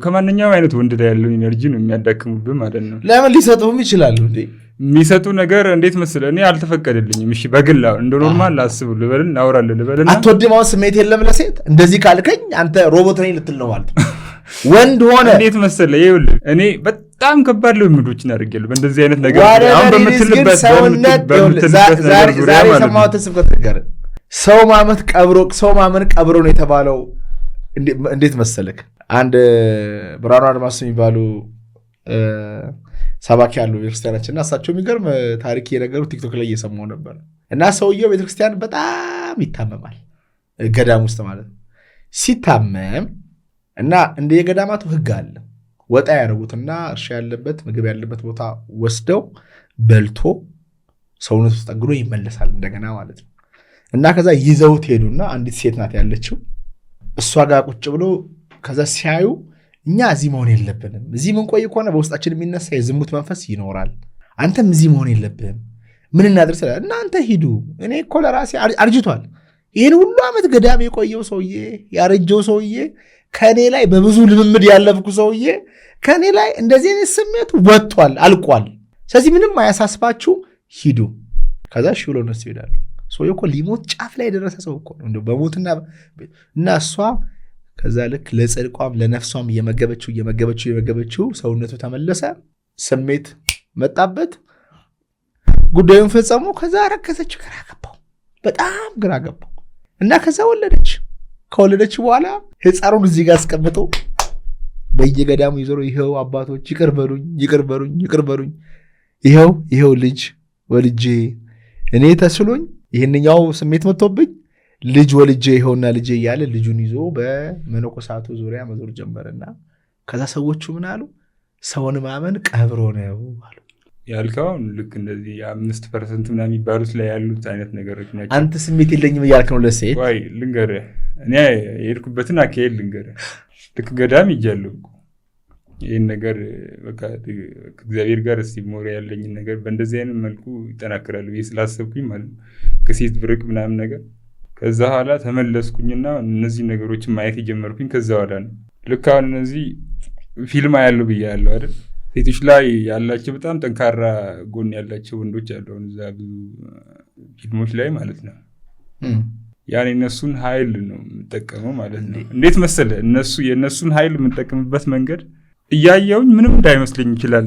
ከማንኛውም አይነት ወንድ ላይ ያለው ኢነርጂ ነው የሚያዳክሙብህ ማለት ነው። ለምን ሊሰጡም ይችላሉ እንዴ? የሚሰጡ ነገር እንዴት መሰለህ እኔ አልተፈቀደልኝም። እሺ በግል እንደ ኖርማል ላስብ ልበልን አውራለሁ ልበልና አትወድም። አሁን ስሜት የለም ለሴት እንደዚህ ካልከኝ አንተ ሮቦት ነኝ ልትል ነው ማለት ነው። ወንድ ሆነ እንዴት መሰለህ ይኸውልህ እኔ በጣም ከባድ ልምዶችን አድርጌያለሁ በእንደዚህ አይነት ነገር። አሁን በምትልበት ዛሬ የሰማሁትን ስብከት ነገር ሰው ማመን ቀብሮ ነው የተባለው። እንዴት መሰለህ አንድ ብርሃኑ አድማስ የሚባሉ ሰባኪ ያሉ ቤተክርስቲያናችን እና እሳቸው የሚገርም ታሪክ የነገሩ ቲክቶክ ላይ እየሰማሁ ነበር። እና ሰውየው ቤተክርስቲያን በጣም ይታመማል፣ ገዳም ውስጥ ማለት ነው። ሲታመም እና እንደ የገዳማቱ ህግ አለ። ወጣ ያደረጉትና እርሻ ያለበት ምግብ ያለበት ቦታ ወስደው በልቶ ሰውነቱ ውስጥ ጠግኖ ይመለሳል እንደገና ማለት ነው። እና ከዛ ይዘውት ሄዱና አንዲት ሴት ናት ያለችው እሷ ጋር ቁጭ ብሎ ከዛ ሲያዩ እኛ እዚህ መሆን የለብንም፣ እዚህ ምን ቆይ ከሆነ በውስጣችን የሚነሳ የዝሙት መንፈስ ይኖራል፣ አንተም እዚህ መሆን የለብህም፣ ምን እናድርግ ስለ እናንተ ሂዱ፣ እኔ እኮ ለራሴ አርጅቷል፣ ይህን ሁሉ ዓመት ገዳም የቆየው ሰውዬ ያረጀው ሰውዬ ከኔ ላይ በብዙ ልምምድ ያለፍኩ ሰውዬ ከኔ ላይ እንደዚህ አይነት ስሜት ወጥቷል አልቋል፣ ስለዚህ ምንም አያሳስባችሁ ሂዱ። ከዛ እሺ ብሎ እነሱ ይሄዳሉ። ሰውዬው እኮ ሊሞት ጫፍ ላይ የደረሰ ሰው እኮ ነው በሞትና እና እሷ ከዛ ልክ ለጽድቋም ለነፍሷም እየመገበችው ሰውነቱ ተመለሰ፣ ስሜት መጣበት። ጉዳዩን ፈጸሙ። ከዛ ረከሰች። ግራ ገባው፣ በጣም ግራ ገባው እና ከዛ ወለደች። ከወለደች በኋላ ህፃኑን እዚህ ጋር አስቀምጠው በየገዳሙ ይዞሩ ይሄው አባቶች ይቅር በሉኝ፣ ይሄው ልጅ ወልጄ እኔ ተስሎኝ ይህንኛው ስሜት መጥቶብኝ ልጅ ወልጄ ይኸውና ልጄ እያለ ልጁን ይዞ በመነኮሳቱ ዙሪያ መዞር ጀመረና ከዛ ሰዎቹ ምን አሉ? ሰውን ማመን ቀብሮ ነው አሉ። ያልከውን ልክ እንደዚህ 5% ምናምን የሚባሉት ላይ ያሉት አይነት ነገሮች ናቸው። አንተ ስሜት የለኝም እያልክ ነው ለሴት? ወይ ልንገርህ፣ እኔ የሄድኩበትን አካሄድ ልንገርህ። ልክ ገዳም ይጃለሁ ይህን ነገር በቃ ከእግዚአብሔር ጋር እስቲ ሞሪ ያለኝን ነገር በእንደዚህ አይነት መልኩ ይጠናክራሉ ብዬ ስላሰብኩኝ ማለት ነው፣ ከሴት ብርቅ ምናምን ነገር። ከዛ ኋላ ተመለስኩኝና እነዚህ ነገሮችን ማየት የጀመርኩኝ ከዛ ኋላ ነው። ልክ አሁን እነዚህ ፊልም ያለው ብዬ ያለው አይደል፣ ሴቶች ላይ ያላቸው በጣም ጠንካራ ጎን ያላቸው ወንዶች አሉ አሁን እዛ ብዙ ፊልሞች ላይ ማለት ነው። ያን የነሱን ኃይል ነው የምጠቀመው ማለት ነው። እንዴት መሰለህ የነሱን ኃይል የምጠቀምበት መንገድ እያየውኝ ምንም እንዳይመስለኝ ይችላል።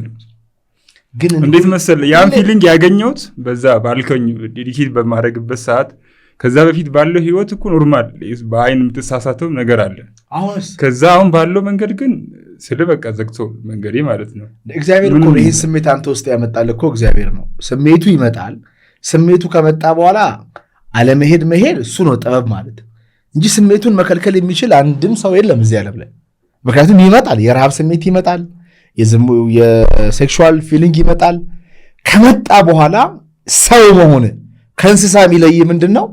ግን እንዴት መሰለህ ያን ፊሊንግ ያገኘሁት በዛ ባልከኝ ዲዲኬት በማድረግበት ሰዓት። ከዛ በፊት ባለው ህይወት እኮ ኖርማል በአይን የምትሳሳተው ነገር አለ። ከዛ አሁን ባለው መንገድ ግን ስለ በቃ ዘግቶ መንገዴ ማለት ነው። እግዚአብሔር እኮ ይህን ስሜት አንተ ውስጥ ያመጣል እኮ እግዚአብሔር ነው። ስሜቱ ይመጣል። ስሜቱ ከመጣ በኋላ አለመሄድ መሄድ እሱ ነው ጥበብ ማለት እንጂ ስሜቱን መከልከል የሚችል አንድም ሰው የለም እዚህ ዓለም ላይ። ምክንያቱም ይመጣል፣ የረሃብ ስሜት ይመጣል፣ የሴክሹዋል ፊሊንግ ይመጣል። ከመጣ በኋላ ሰው መሆን ከእንስሳ የሚለይ ምንድን ነው?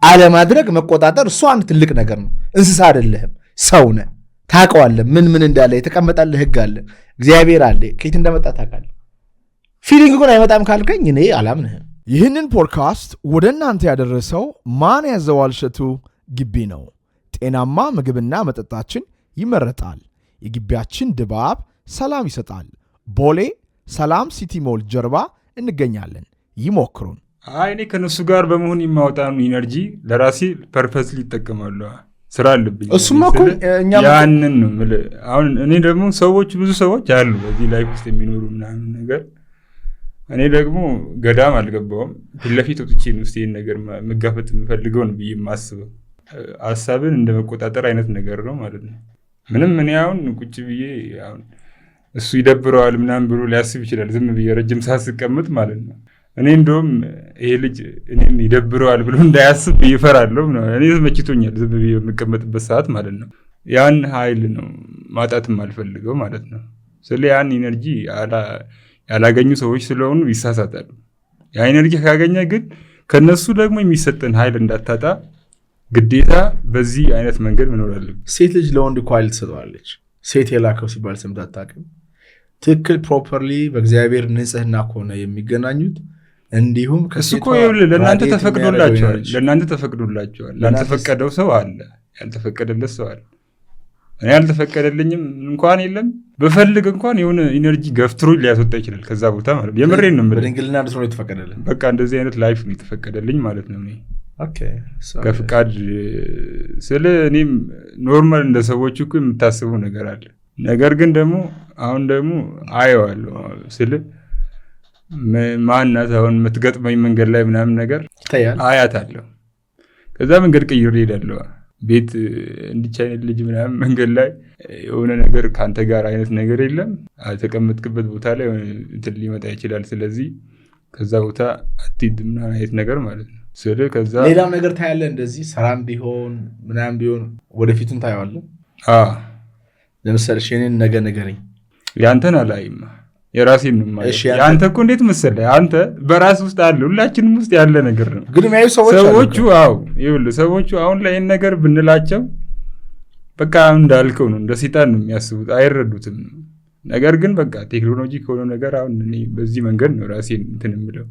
አለማድረግ መቆጣጠር። እሱ አንድ ትልቅ ነገር ነው። እንስሳ አይደለህም፣ ሰው ነህ። ታውቀዋለህ ምን እንዳለ የተቀመጠልህ ህግ አለ፣ እግዚአብሔር አለ። ከየት እንደመጣ ታውቃለህ። ፊሊንግ ግን አይመጣም ካልከኝ እኔ አላምንህም። ይህንን ፖድካስት ወደ እናንተ ያደረሰው ማን ያዘዋል እሸቱ ግቢ ነው። ጤናማ ምግብና መጠጣችን ይመረጣል። የግቢያችን ድባብ ሰላም ይሰጣል። ቦሌ ሰላም ሲቲ ሞል ጀርባ እንገኛለን። ይሞክሩን። እኔ ከነሱ ጋር በመሆን የማወጣን ኢነርጂ ለራሴ ፐርፐስ ሊጠቀማሉ። ስራ አለብኝ። እሱማ እኮ ያንን ነው የምልህ። አሁን እኔ ደግሞ ብዙ ሰዎች አሉ በዚህ ላይፍ ውስጥ የሚኖሩ ምናምን ነገር። እኔ ደግሞ ገዳም አልገባውም። ፊት ለፊት ወጥቼ ነው ይህን ነገር መጋፈጥ የምፈልገው ነው ብዬ የማስበው። ሀሳብን እንደ መቆጣጠር አይነት ነገር ነው ማለት ነው። ምንም እኔ አሁን ቁጭ ብዬ አሁን እሱ ይደብረዋል ምናምን ብሎ ሊያስብ ይችላል። ዝም ብዬ ረጅም ሰዓት ስቀምጥ ማለት ነው። እኔ እንደውም ይሄ ልጅ እኔን ይደብረዋል ብሎ እንዳያስብ ይፈራለሁ። እኔ መችቶኛል ዝም ብዬ የምቀመጥበት ሰዓት ማለት ነው። ያን ኃይል ነው ማጣትም አልፈልገው ማለት ነው። ስለ ያን ኢነርጂ ያላገኙ ሰዎች ስለሆኑ ይሳሳታሉ። ያ ኢነርጂ ካገኘ ግን ከነሱ ደግሞ የሚሰጠን ኃይል እንዳታጣ ግዴታ በዚህ አይነት መንገድ መኖር አለብን። ሴት ልጅ ለወንድ እኮ ኃይል ትሰጠዋለች። ሴት የላከው ሲባል ሰምተህ አታውቅም? ትክክል ፕሮፐርሊ በእግዚአብሔር ንጽህና ከሆነ የሚገናኙት እንዲሁም እሱ እኮ ለእናንተ ተፈቅዶላቸዋል። ላልተፈቀደው ሰው አለ፣ ያልተፈቀደለት ሰው አለ። እኔ ያልተፈቀደልኝም እንኳን የለም በፈልግ እንኳን የሆነ ኢነርጂ ገፍትሮ ሊያስወጣ ይችላል ከዛ ቦታ ማለት ነው። የምሬን ነው የምልህ። በድንግልና ነው የተፈቀደልኝ። በቃ እንደዚህ አይነት ላይፍ ነው የተፈቀደልኝ ማለት ነው። ኦኬ ከፍቃድ ስለ እኔም ኖርማል እንደ ሰዎች እኮ የምታስበው ነገር አለ። ነገር ግን ደግሞ አሁን ደግሞ አየዋለሁ ስለ ማናት አሁን የምትገጥመኝ መንገድ ላይ ምናምን ነገር አያታለሁ። ከዛ መንገድ ቀይሬ እሄዳለሁ። ቤት እንዲች አይነት ልጅ ምናምን መንገድ ላይ የሆነ ነገር ከአንተ ጋር አይነት ነገር የለም፣ አልተቀመጥክበት ቦታ ላይ እንትን ሊመጣ ይችላል። ስለዚህ ከዛ ቦታ አትሂድ ምናምን አይነት ነገር ማለት ነው። ከዛ ሌላም ነገር ታያለህ። እንደዚህ ሰራም ቢሆን ምናምን ቢሆን ወደፊቱን ታየዋለህ። ለምሳሌ እኔን ነገ ንገረኝ። ያንተን አላይም፣ የራሴን ነው ማለት። ያንተ እኮ እንዴት መሰለህ፣ አንተ በራስ ውስጥ አለ፣ ሁላችንም ውስጥ ያለ ነገር ነው። ግን የሚያዩ ሰዎቹ ይኸውልህ ሰዎቹ አሁን ላይ ይሄን ነገር ብንላቸው በቃ እንዳልከው ነው፣ እንደ ሰይጣን ነው የሚያስቡት፣ አይረዱትም። ነገር ግን በቃ ቴክኖሎጂ ከሆነ ነገር አሁን እኔ በዚህ መንገድ ነው ራሴን እንትን የምለው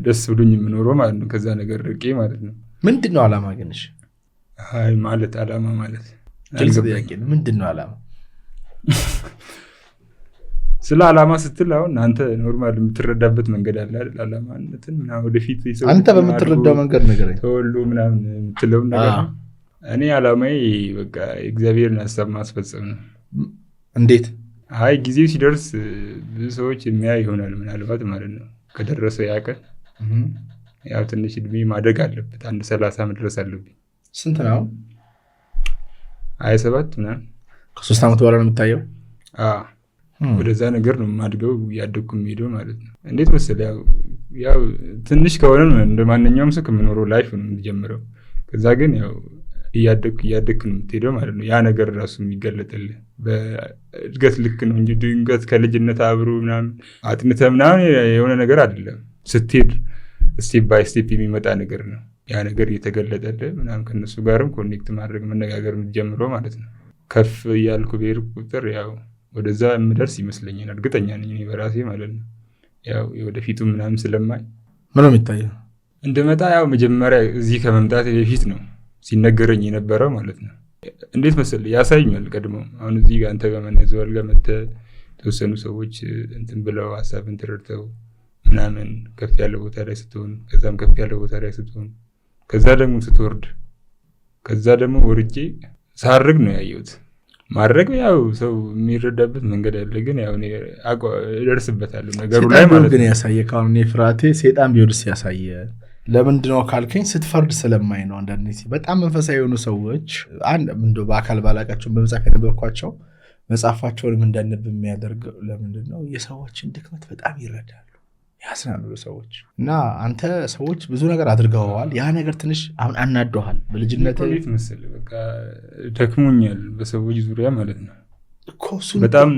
ደስ ብሎኝ የምኖረው ማለት ነው። ከዛ ነገር ርቄ ማለት ነው። ምንድን ነው ዓላማ ግን? እሺ ማለት ዓላማ ማለት ግልጽ ጥያቄ ነው። ምንድን ነው ዓላማ? ስለ ዓላማ ስትል አሁን አንተ ኖርማል የምትረዳበት መንገድ አለ አይደል? ዓላማነትን ምናምን ወደፊት አንተ በምትረዳው መንገድ ነገረኝ። ተወልዶ ምናምን የምትለው ነገር ነው። እኔ ዓላማዬ በቃ እግዚአብሔርን ሀሳብ ማስፈጸም ነው። እንዴት? ጊዜው ሲደርስ ብዙ ሰዎች የሚያይ ይሆናል ምናልባት ማለት ነው። ከደረሰ ያቀን ያው ትንሽ እድሜ ማደግ አለበት። 30 መድረስ አለብኝ። ስንት ነው? 27 ምናምን። ከ3 ዓመት በኋላ ነው የምታየው? ወደዛ ነገር ነው የማድገው፣ እያደግኩ የሚሄደው ማለት ነው። እንዴት መሰለህ ያው ትንሽ ከሆነ እንደ ማንኛውም ሰው ከምኖረው ላይፍ ነው የምትጀምረው። ከዛ ግን ያው እያደግኩ ነው የምትሄደው ማለት ነው። ያ ነገር ራሱ የሚገለጥልህ በእድገት ልክ ነው እንጂ ድንገት ከልጅነት አብሮ ምናምን አጥንተህ ምናምን የሆነ ነገር አይደለም። ስትሄድ ስቴፕ ባይ ስቴፕ የሚመጣ ነገር ነው። ያ ነገር እየተገለጠልህ ምናምን ከነሱ ጋርም ኮኔክት ማድረግ መነጋገር የምትጀምረው ማለት ነው። ከፍ እያልኩ ብሄድኩ ቁጥር ያው ወደዛ የምደርስ ይመስለኛል። እርግጠኛ ነኝ እኔ በራሴ ማለት ነው። ያው የወደፊቱ ምናምን ስለማይ ምን ነው የሚታየው እንደመጣ ያው መጀመሪያ እዚህ ከመምጣት በፊት ነው ሲነገረኝ የነበረው ማለት ነው። እንዴት መሰለህ ያሳይኛል ቀድሞ። አሁን እዚህ ጋር አንተ ጋር መነዘዋል ጋር መተህ ተወሰኑ ሰዎች እንትን ብለው ሀሳብን ተረድተው ምናምን ከፍ ያለ ቦታ ላይ ስትሆን፣ ከዛም ከፍ ያለ ቦታ ላይ ስትሆን፣ ከዛ ደግሞ ስትወርድ፣ ከዛ ደግሞ ወርጄ ሳርግ ነው ያየሁት። ማድረግ ያው ሰው የሚረዳበት መንገድ አለ። ግን ያው እኔ እደርስበታለሁ ነገሩ ላይ ማለት ነው። ግን ያሳየ ካሁን እኔ ፍራቴ ሴጣን ቢወድስ ያሳየ ለምንድን ነው ካልከኝ ስትፈርድ ስለማይ ነው። አንዳንዴ በጣም መንፈሳዊ የሆኑ ሰዎች እንደው በአካል ባላቃቸውን በመጽሐፍ ያነበብኳቸው መጽሐፋቸውንም እንዳነብ የሚያደርገው ለምንድን ነው? የሰዎችን ድክመት በጣም ይረዳሉ፣ ያስናሉ ሰዎች። እና አንተ ሰዎች ብዙ ነገር አድርገዋል። ያ ነገር ትንሽ አሁን አናዶሃል። በልጅነት እንዴት መሰለህ በቃ ደክሞኛል በሰዎች ዙሪያ ማለት ነው። በጣም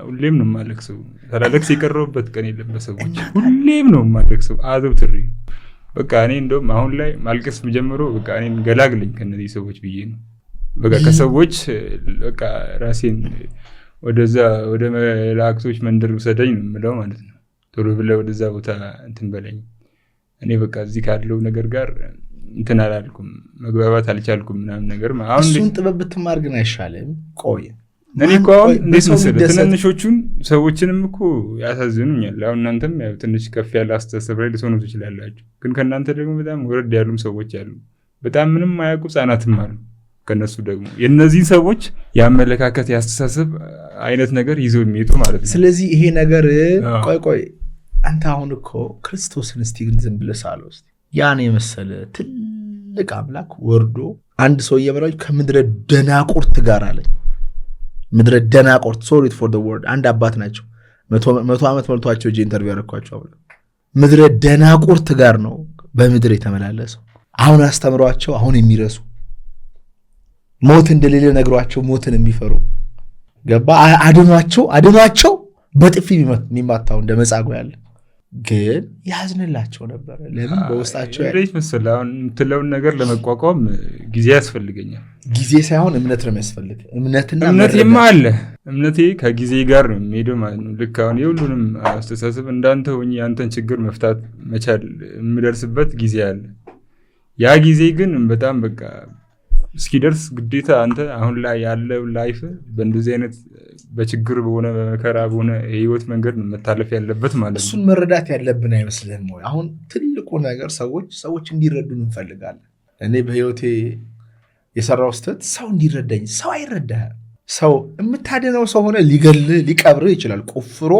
ሁሌም ነው የማለቅሰው። ታላለቅስ የቀረውበት ቀን የለም በሰዎች ሁሌም ነው የማለቅሰው አዘውትሬ። በቃ እኔ እንደውም አሁን ላይ ማልቀስ የምጀምረው በቃ እኔን ገላግለኝ ከነዚህ ሰዎች ብዬ ነው። በቃ ከሰዎች በቃ ራሴን ወደዛ ወደ መላእክቶች መንደር ውሰደኝ ነው የምለው ማለት ነው። ቶሎ ብለህ ወደዛ ቦታ እንትን በለኝ። እኔ በቃ እዚህ ካለው ነገር ጋር እንትን አላልኩም፣ መግባባት አልቻልኩም ምናምን ነገር። አሁን እሱን ጥበብ ብትማር ግን አይሻልም? ቆይ እኔ እኮ አሁን እንዴት መሰለህ ትንንሾቹን ሰዎችንም እኮ ያሳዝኑኛል። አሁን እናንተም ያው ትንሽ ከፍ ያለ አስተሳሰብ ላይ ልትሆኑ ትችላላችሁ። ግን ከእናንተ ደግሞ በጣም ወረድ ያሉም ሰዎች አሉ። በጣም ምንም አያውቁ ህጻናትም አሉ። ከነሱ ደግሞ የእነዚህን ሰዎች የአመለካከት ያስተሳሰብ አይነት ነገር ይዘው የሚሄዱ ማለት ነው። ስለዚህ ይሄ ነገር ቆይ አንተ አሁን እኮ ክርስቶስን እስቲ ግን ዝም ብለህ ሳለው እስቲ ያን የመሰለ ትልቅ አምላክ ወርዶ አንድ ሰው እየበላው ከምድረ ደናቁርት ጋር አለኝ። ምድረ ደናቁርት ሶሪ ፎር ዘ ወርድ አንድ አባት ናቸው 100 ዓመት ሞልቷቸው እጄ ኢንተርቪው ያደረኳቸው አብለ ምድረ ደናቁርት ጋር ነው በምድር የተመላለሰው። አሁን አስተምሯቸው አሁን የሚረሱ ሞት እንደሌለ ነግሯቸው ሞትን የሚፈሩ ገባ አድኗቸው በጥፊ የሚማታው እንደ መጻጉዕ ያለ ግን ያዝንላቸው ነበር። ለምን በውስጣቸው እንዴት መሰለህ አሁን የምትለውን ነገር ለመቋቋም ጊዜ ያስፈልገኛል። ጊዜ ሳይሆን እምነት ነው የሚያስፈልግ። እምነቴማ አለ። እምነቴ ከጊዜ ጋር ነው የሚሄደው ማለት ነው። ልክ አሁን የሁሉንም አስተሳሰብ እንዳንተ ሆኜ ያንተን ችግር መፍታት መቻል የምደርስበት ጊዜ አለ። ያ ጊዜ ግን በጣም በቃ እስኪደርስ ግዴታ አንተ አሁን ላይ ያለው ላይፍ በእንደዚህ አይነት በችግር በሆነ በመከራ በሆነ የህይወት መንገድ መታለፍ ያለበት ማለት ነው። እሱን መረዳት ያለብን አይመስልህም ወይ? አሁን ትልቁ ነገር ሰዎች እንዲረዱን እንፈልጋለን። እኔ በህይወቴ የሰራው ስህተት ሰው እንዲረዳኝ፣ ሰው አይረዳህም። ሰው የምታድነው ሰው ሆነ ሊገልህ ሊቀብርህ ይችላል። ቆፍሮ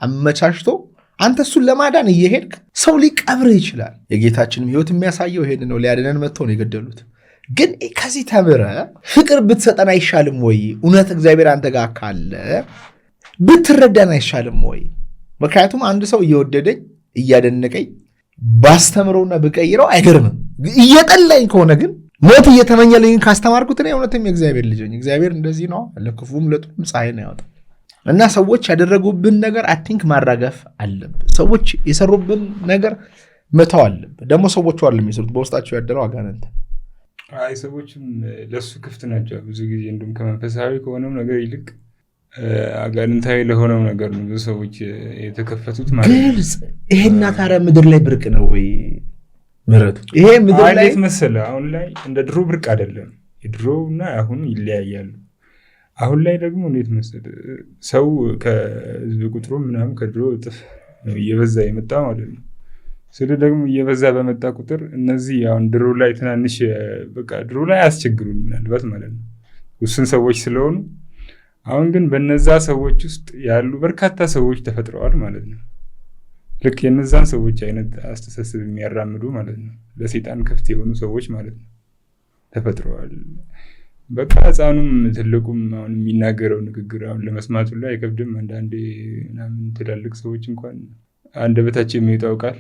አመቻችቶ አንተ እሱን ለማዳን እየሄድክ ሰው ሊቀብርህ ይችላል። የጌታችንም ህይወት የሚያሳየው ይሄን ነው። ሊያድነን መጥተው ነው የገደሉት። ግን ከዚህ ተምረህ ፍቅር ብትሰጠን አይሻልም ወይ? እውነት እግዚአብሔር አንተ ጋር ካለ ብትረዳን አይሻልም ወይ? ምክንያቱም አንድ ሰው እየወደደኝ እያደነቀኝ ባስተምረውና ብቀይረው አይገርምም። እየጠላኝ ከሆነ ግን ሞት እየተመኘልኝ ካስተማርኩት እኔ እውነትም የእግዚአብሔር ልጅ ነኝ። እግዚአብሔር እንደዚህ ነው፣ ለክፉም ለጥሩም ፀሐይን ያወጣል። እና ሰዎች ያደረጉብን ነገር አቲንክ ማራገፍ አለብን። ሰዎች የሰሩብን ነገር መተው አለብን። ደግሞ ሰዎቹ አይደለም የሰሩት፣ በውስጣቸው ያደረው አጋንንት። አይ ሰዎችም ለሱ ክፍት ናቸው ብዙ ጊዜ። እንደውም ከመንፈሳዊ ከሆነው ነገር ይልቅ አጋንንታዊ ለሆነው ነገር ነው ብዙ ሰዎች የተከፈቱት ማለት ነው። ግልጽ ይሄና ታዲያ ምድር ላይ ብርቅ ነው ወይ ምረቱ? ይሄ ምድር ላይ መሰለህ አሁን ላይ እንደ ድሮ ብርቅ አይደለም። የድሮውና አሁኑ ይለያያሉ። አሁን ላይ ደግሞ እንዴት መሰለህ ሰው ከህዝብ ቁጥሩ ምናምን ከድሮ እጥፍ ነው እየበዛ የመጣ ማለት ነው። ስለ ደግሞ እየበዛ በመጣ ቁጥር እነዚህ አሁን ድሮ ላይ ትናንሽ በቃ ድሮ ላይ አያስቸግሩም ምናልባት ማለት ነው ውስን ሰዎች ስለሆኑ፣ አሁን ግን በነዛ ሰዎች ውስጥ ያሉ በርካታ ሰዎች ተፈጥረዋል ማለት ነው። ልክ የነዛን ሰዎች አይነት አስተሳሰብ የሚያራምዱ ማለት ነው። ለሰይጣን ክፍት የሆኑ ሰዎች ማለት ነው ተፈጥረዋል። በቃ ህፃኑም ትልቁም አሁን የሚናገረው ንግግር አሁን ለመስማቱ ላይ አይከብድም። አንዳንዴ ምናምን ትላልቅ ሰዎች እንኳን አንደበታቸው የሚወጣው ቃል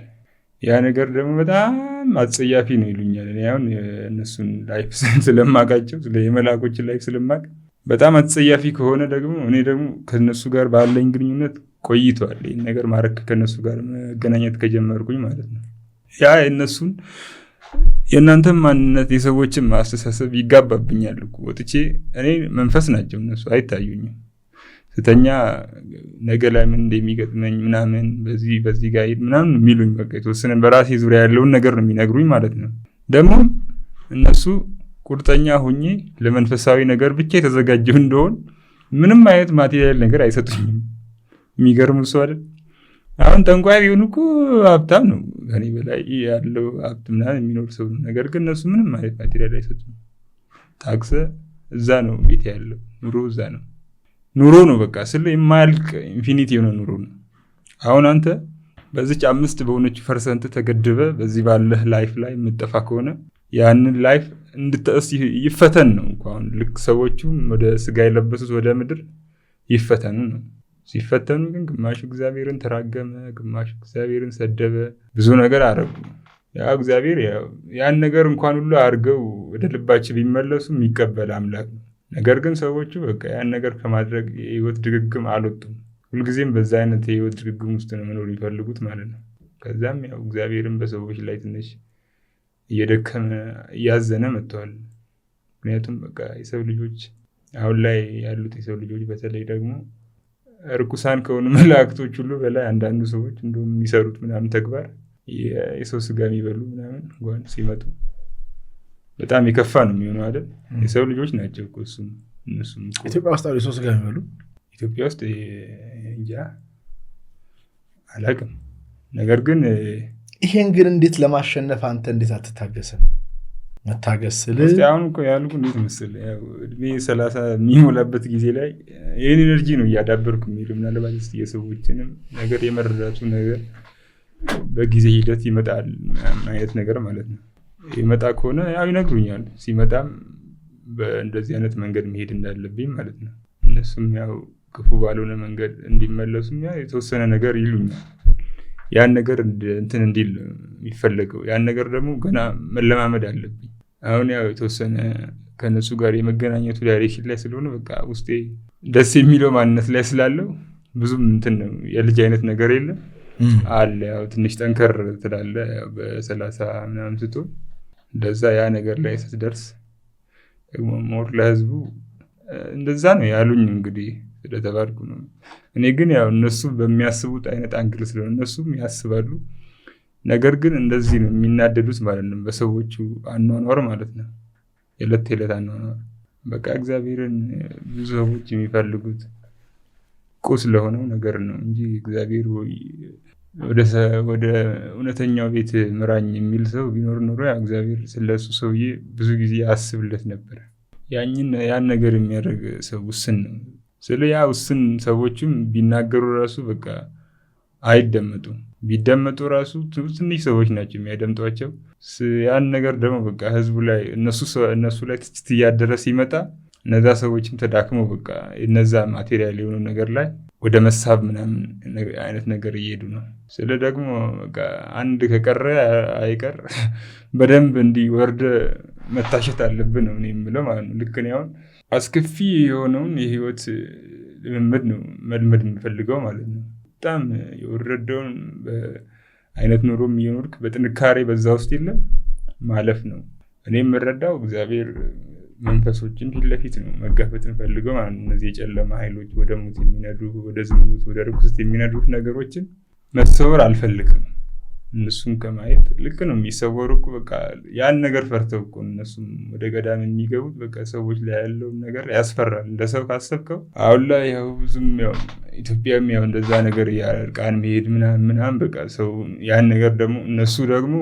ያ ነገር ደግሞ በጣም አጸያፊ ነው ይሉኛል። እኔ አሁን እነሱን ላይፍ ስለማውቃቸው የመላኮችን ላይፍ ስለማውቅ በጣም አጸያፊ ከሆነ ደግሞ እኔ ደግሞ ከነሱ ጋር ባለኝ ግንኙነት ቆይቷል። ይህን ነገር ማድረግ ከነሱ ጋር መገናኘት ከጀመርኩኝ ማለት ነው። ያ የእናንተም ማንነት የሰዎችም አስተሳሰብ ይጋባብኛል እኮ ወጥቼ እኔ መንፈስ ናቸው እነሱ አይታዩኝም። ስተኛ ነገ ላይ ምን እንደሚገጥመኝ ምናምን በዚህ ጋር ሄድ ምናምን የሚሉኝ በቃ የተወሰነ በራሴ ዙሪያ ያለውን ነገር ነው የሚነግሩኝ ማለት ነው። ደግሞ እነሱ ቁርጠኛ ሆኜ ለመንፈሳዊ ነገር ብቻ የተዘጋጀው እንደሆን ምንም አይነት ማቴሪያል ነገር አይሰጡኝም። የሚገርም ሰው አይደል? አሁን ጠንቋይ ቢሆን እኮ ሀብታም ነው ከኔ በላይ ያለው ሀብት ምናምን የሚኖር ሰው ነው። ነገር ግን እነሱ ምንም አይነት ማቴሪያል አይሰጡኝም። ታክሰ እዛ ነው ቤት ያለው ኑሮ እዛ ነው ኑሮ ነው በቃ ስለ የማያልቅ ኢንፊኒቲ የሆነ ኑሮ ነው። አሁን አንተ በዚች 5% ተገድበ በዚህ ባለህ ላይፍ ላይ የምጠፋ ከሆነ ያንን ላይፍ እንድትጠስ ይፈተን ነው እንኳን አሁን ልክ ሰዎቹ ወደ ስጋ የለበሱት ወደ ምድር ይፈተኑ ነው። ሲፈተኑ ግን ግማሹ እግዚአብሔርን ተራገመ፣ ግማሹ እግዚአብሔርን ሰደበ፣ ብዙ ነገር አረጉ። ያ እግዚአብሔር ያን ነገር እንኳን ሁሉ አድርገው ወደ ልባቸው ቢመለሱ የሚቀበል አምላክ ነው። ነገር ግን ሰዎቹ በቃ ያን ነገር ከማድረግ የህይወት ድግግም አልወጡም። ሁልጊዜም በዛ አይነት የህይወት ድግግም ውስጥ ነው መኖር የሚፈልጉት ማለት ነው። ከዛም እግዚአብሔርን በሰዎች ላይ ትንሽ እየደከመ እያዘነ መጥተዋል። ምክንያቱም በቃ የሰው ልጆች አሁን ላይ ያሉት የሰው ልጆች በተለይ ደግሞ እርኩሳን ከሆኑ መላእክቶች ሁሉ በላይ አንዳንዱ ሰዎች እንደውም የሚሰሩት ምናምን ተግባር የሰው ስጋ የሚበሉ ምናምን እንኳን ሲመጡ በጣም የከፋ ነው የሚሆነው አይደል? የሰው ልጆች ናቸው እኮ እነሱም ኢትዮጵያ ውስጥ አሉ የሰው ስጋ የሚበሉ ኢትዮጵያ ውስጥ እንጃ አላውቅም። ነገር ግን ይሄን ግን እንዴት ለማሸነፍ አንተ እንዴት አትታገስም? መታገስ ስልህ አሁን እኮ ያልኩህ እንዴት መሰለህ እድሜ 30 የሚሞላበት ጊዜ ላይ ይህን ኤነርጂ ነው እያዳበርኩ የሚሄደው። ምናልባት እስኪ የሰዎችንም ነገር የመረዳቱ ነገር በጊዜ ሂደት ይመጣል አይነት ነገር ማለት ነው። ይመጣ ከሆነ ይነግሩኛል። ሲመጣም በእንደዚህ አይነት መንገድ መሄድ እንዳለብኝ ማለት ነው። እነሱም ክፉ ባልሆነ መንገድ እንዲመለሱም የተወሰነ ነገር ይሉኛል። ያን ነገር እንትን እንዲል የሚፈለገው ያን ነገር ደግሞ ገና መለማመድ አለብኝ። አሁን የተወሰነ ከነሱ ጋር የመገናኘቱ ዳይሬክሽን ላይ ስለሆነ በቃ ውስጤ ደስ የሚለው ማንነት ላይ ስላለው ብዙም እንትን ነው የልጅ አይነት ነገር የለም አለ። ትንሽ ጠንከር ትላለ በ30 ምናምን ስትሆን እንደዛ ያ ነገር ላይ ስትደርስ ደግሞ ሞር ለህዝቡ እንደዛ ነው ያሉኝ። እንግዲህ ስለተባልኩ ነው። እኔ ግን እነሱ በሚያስቡት አይነት አንግል ስለሆነ እነሱም ያስባሉ። ነገር ግን እንደዚህ ነው የሚናደዱት ማለት ነው በሰዎቹ አኗኗር ማለት ነው። የዕለት ተዕለት አኗኗር በቃ እግዚአብሔርን ብዙ ሰዎች የሚፈልጉት ቁስ ለሆነው ነገር ነው እንጂ እግዚአብሔር ወደ እውነተኛው ቤት ምራኝ የሚል ሰው ቢኖር ኖሮ እግዚአብሔር ስለሱ ሰውዬ ብዙ ጊዜ ያስብለት ነበር። ያን ነገር የሚያደርግ ሰው ውስን ነው። ስለ ውስን ሰዎችም ቢናገሩ ራሱ በቃ አይደመጡም። ቢደመጡ ራሱ ትንሽ ሰዎች ናቸው የሚያደምጧቸው። ያን ነገር ደግሞ በቃ ህዝቡ ላይ እነሱ ላይ ትችት እያደረ ሲመጣ እነዛ ሰዎችም ተዳክመው በቃ እነዛ ማቴሪያል የሆኑ ነገር ላይ ወደ መሳብ ምናምን አይነት ነገር እየሄዱ ነው። ስለ ደግሞ በቃ አንድ ከቀረ አይቀር በደንብ እንዲወርደ መታሸት አለብን ነው የምለው ማለት ነው። ልክ ነው። አሁን አስከፊ የሆነውን የህይወት ልምምድ ነው መልመድ የምፈልገው ማለት ነው። በጣም የወረደውን አይነት ኑሮም እየኖርክ በጥንካሬ በዛ ውስጥ የለም ማለፍ ነው። እኔ የምረዳው እግዚአብሔር መንፈሶችን ፊት ለፊት ነው መጋፈጥ እንፈልገው ማለት ነው። እነዚህ የጨለማ ኃይሎች ወደ ሞት የሚነዱ ወደ ዝሙት ወደ ርኩሰት የሚነዱት ነገሮችን መሰወር አልፈልግም። እነሱን ከማየት ልክ ነው የሚሰወሩ እኮ በቃ ያን ነገር ፈርተው እኮ እነሱም ወደ ገዳም የሚገቡት በቃ ሰዎች ላይ ያለውን ነገር ያስፈራል። እንደ ሰው ካሰብከው አሁን ላይ ብዙም ኢትዮጵያም እንደዛ ነገር ያርቃን መሄድ ምናምን በቃ ሰው ያን ነገር ደግሞ እነሱ ደግሞ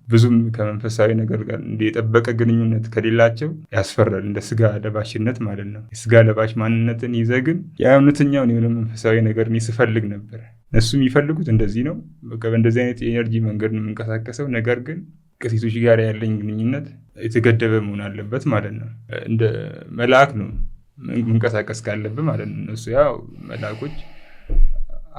ብዙም ከመንፈሳዊ ነገር ጋር የጠበቀ ግንኙነት ከሌላቸው ያስፈራል። እንደ ስጋ ለባሽነት ማለት ነው። የስጋ ለባሽ ማንነትን ይዘህ ግን የእውነተኛውን የሆነ መንፈሳዊ ነገር እኔ ስፈልግ ነበር። እነሱ የሚፈልጉት እንደዚህ ነው። በቃ በእንደዚህ አይነት የኤነርጂ መንገድ ነው የምንቀሳቀሰው። ነገር ግን ከሴቶች ጋር ያለኝ ግንኙነት የተገደበ መሆን አለበት ማለት ነው። እንደ መልአክ ነው መንቀሳቀስ ካለብህ ማለት ነው። እነሱ ያው መልአኮች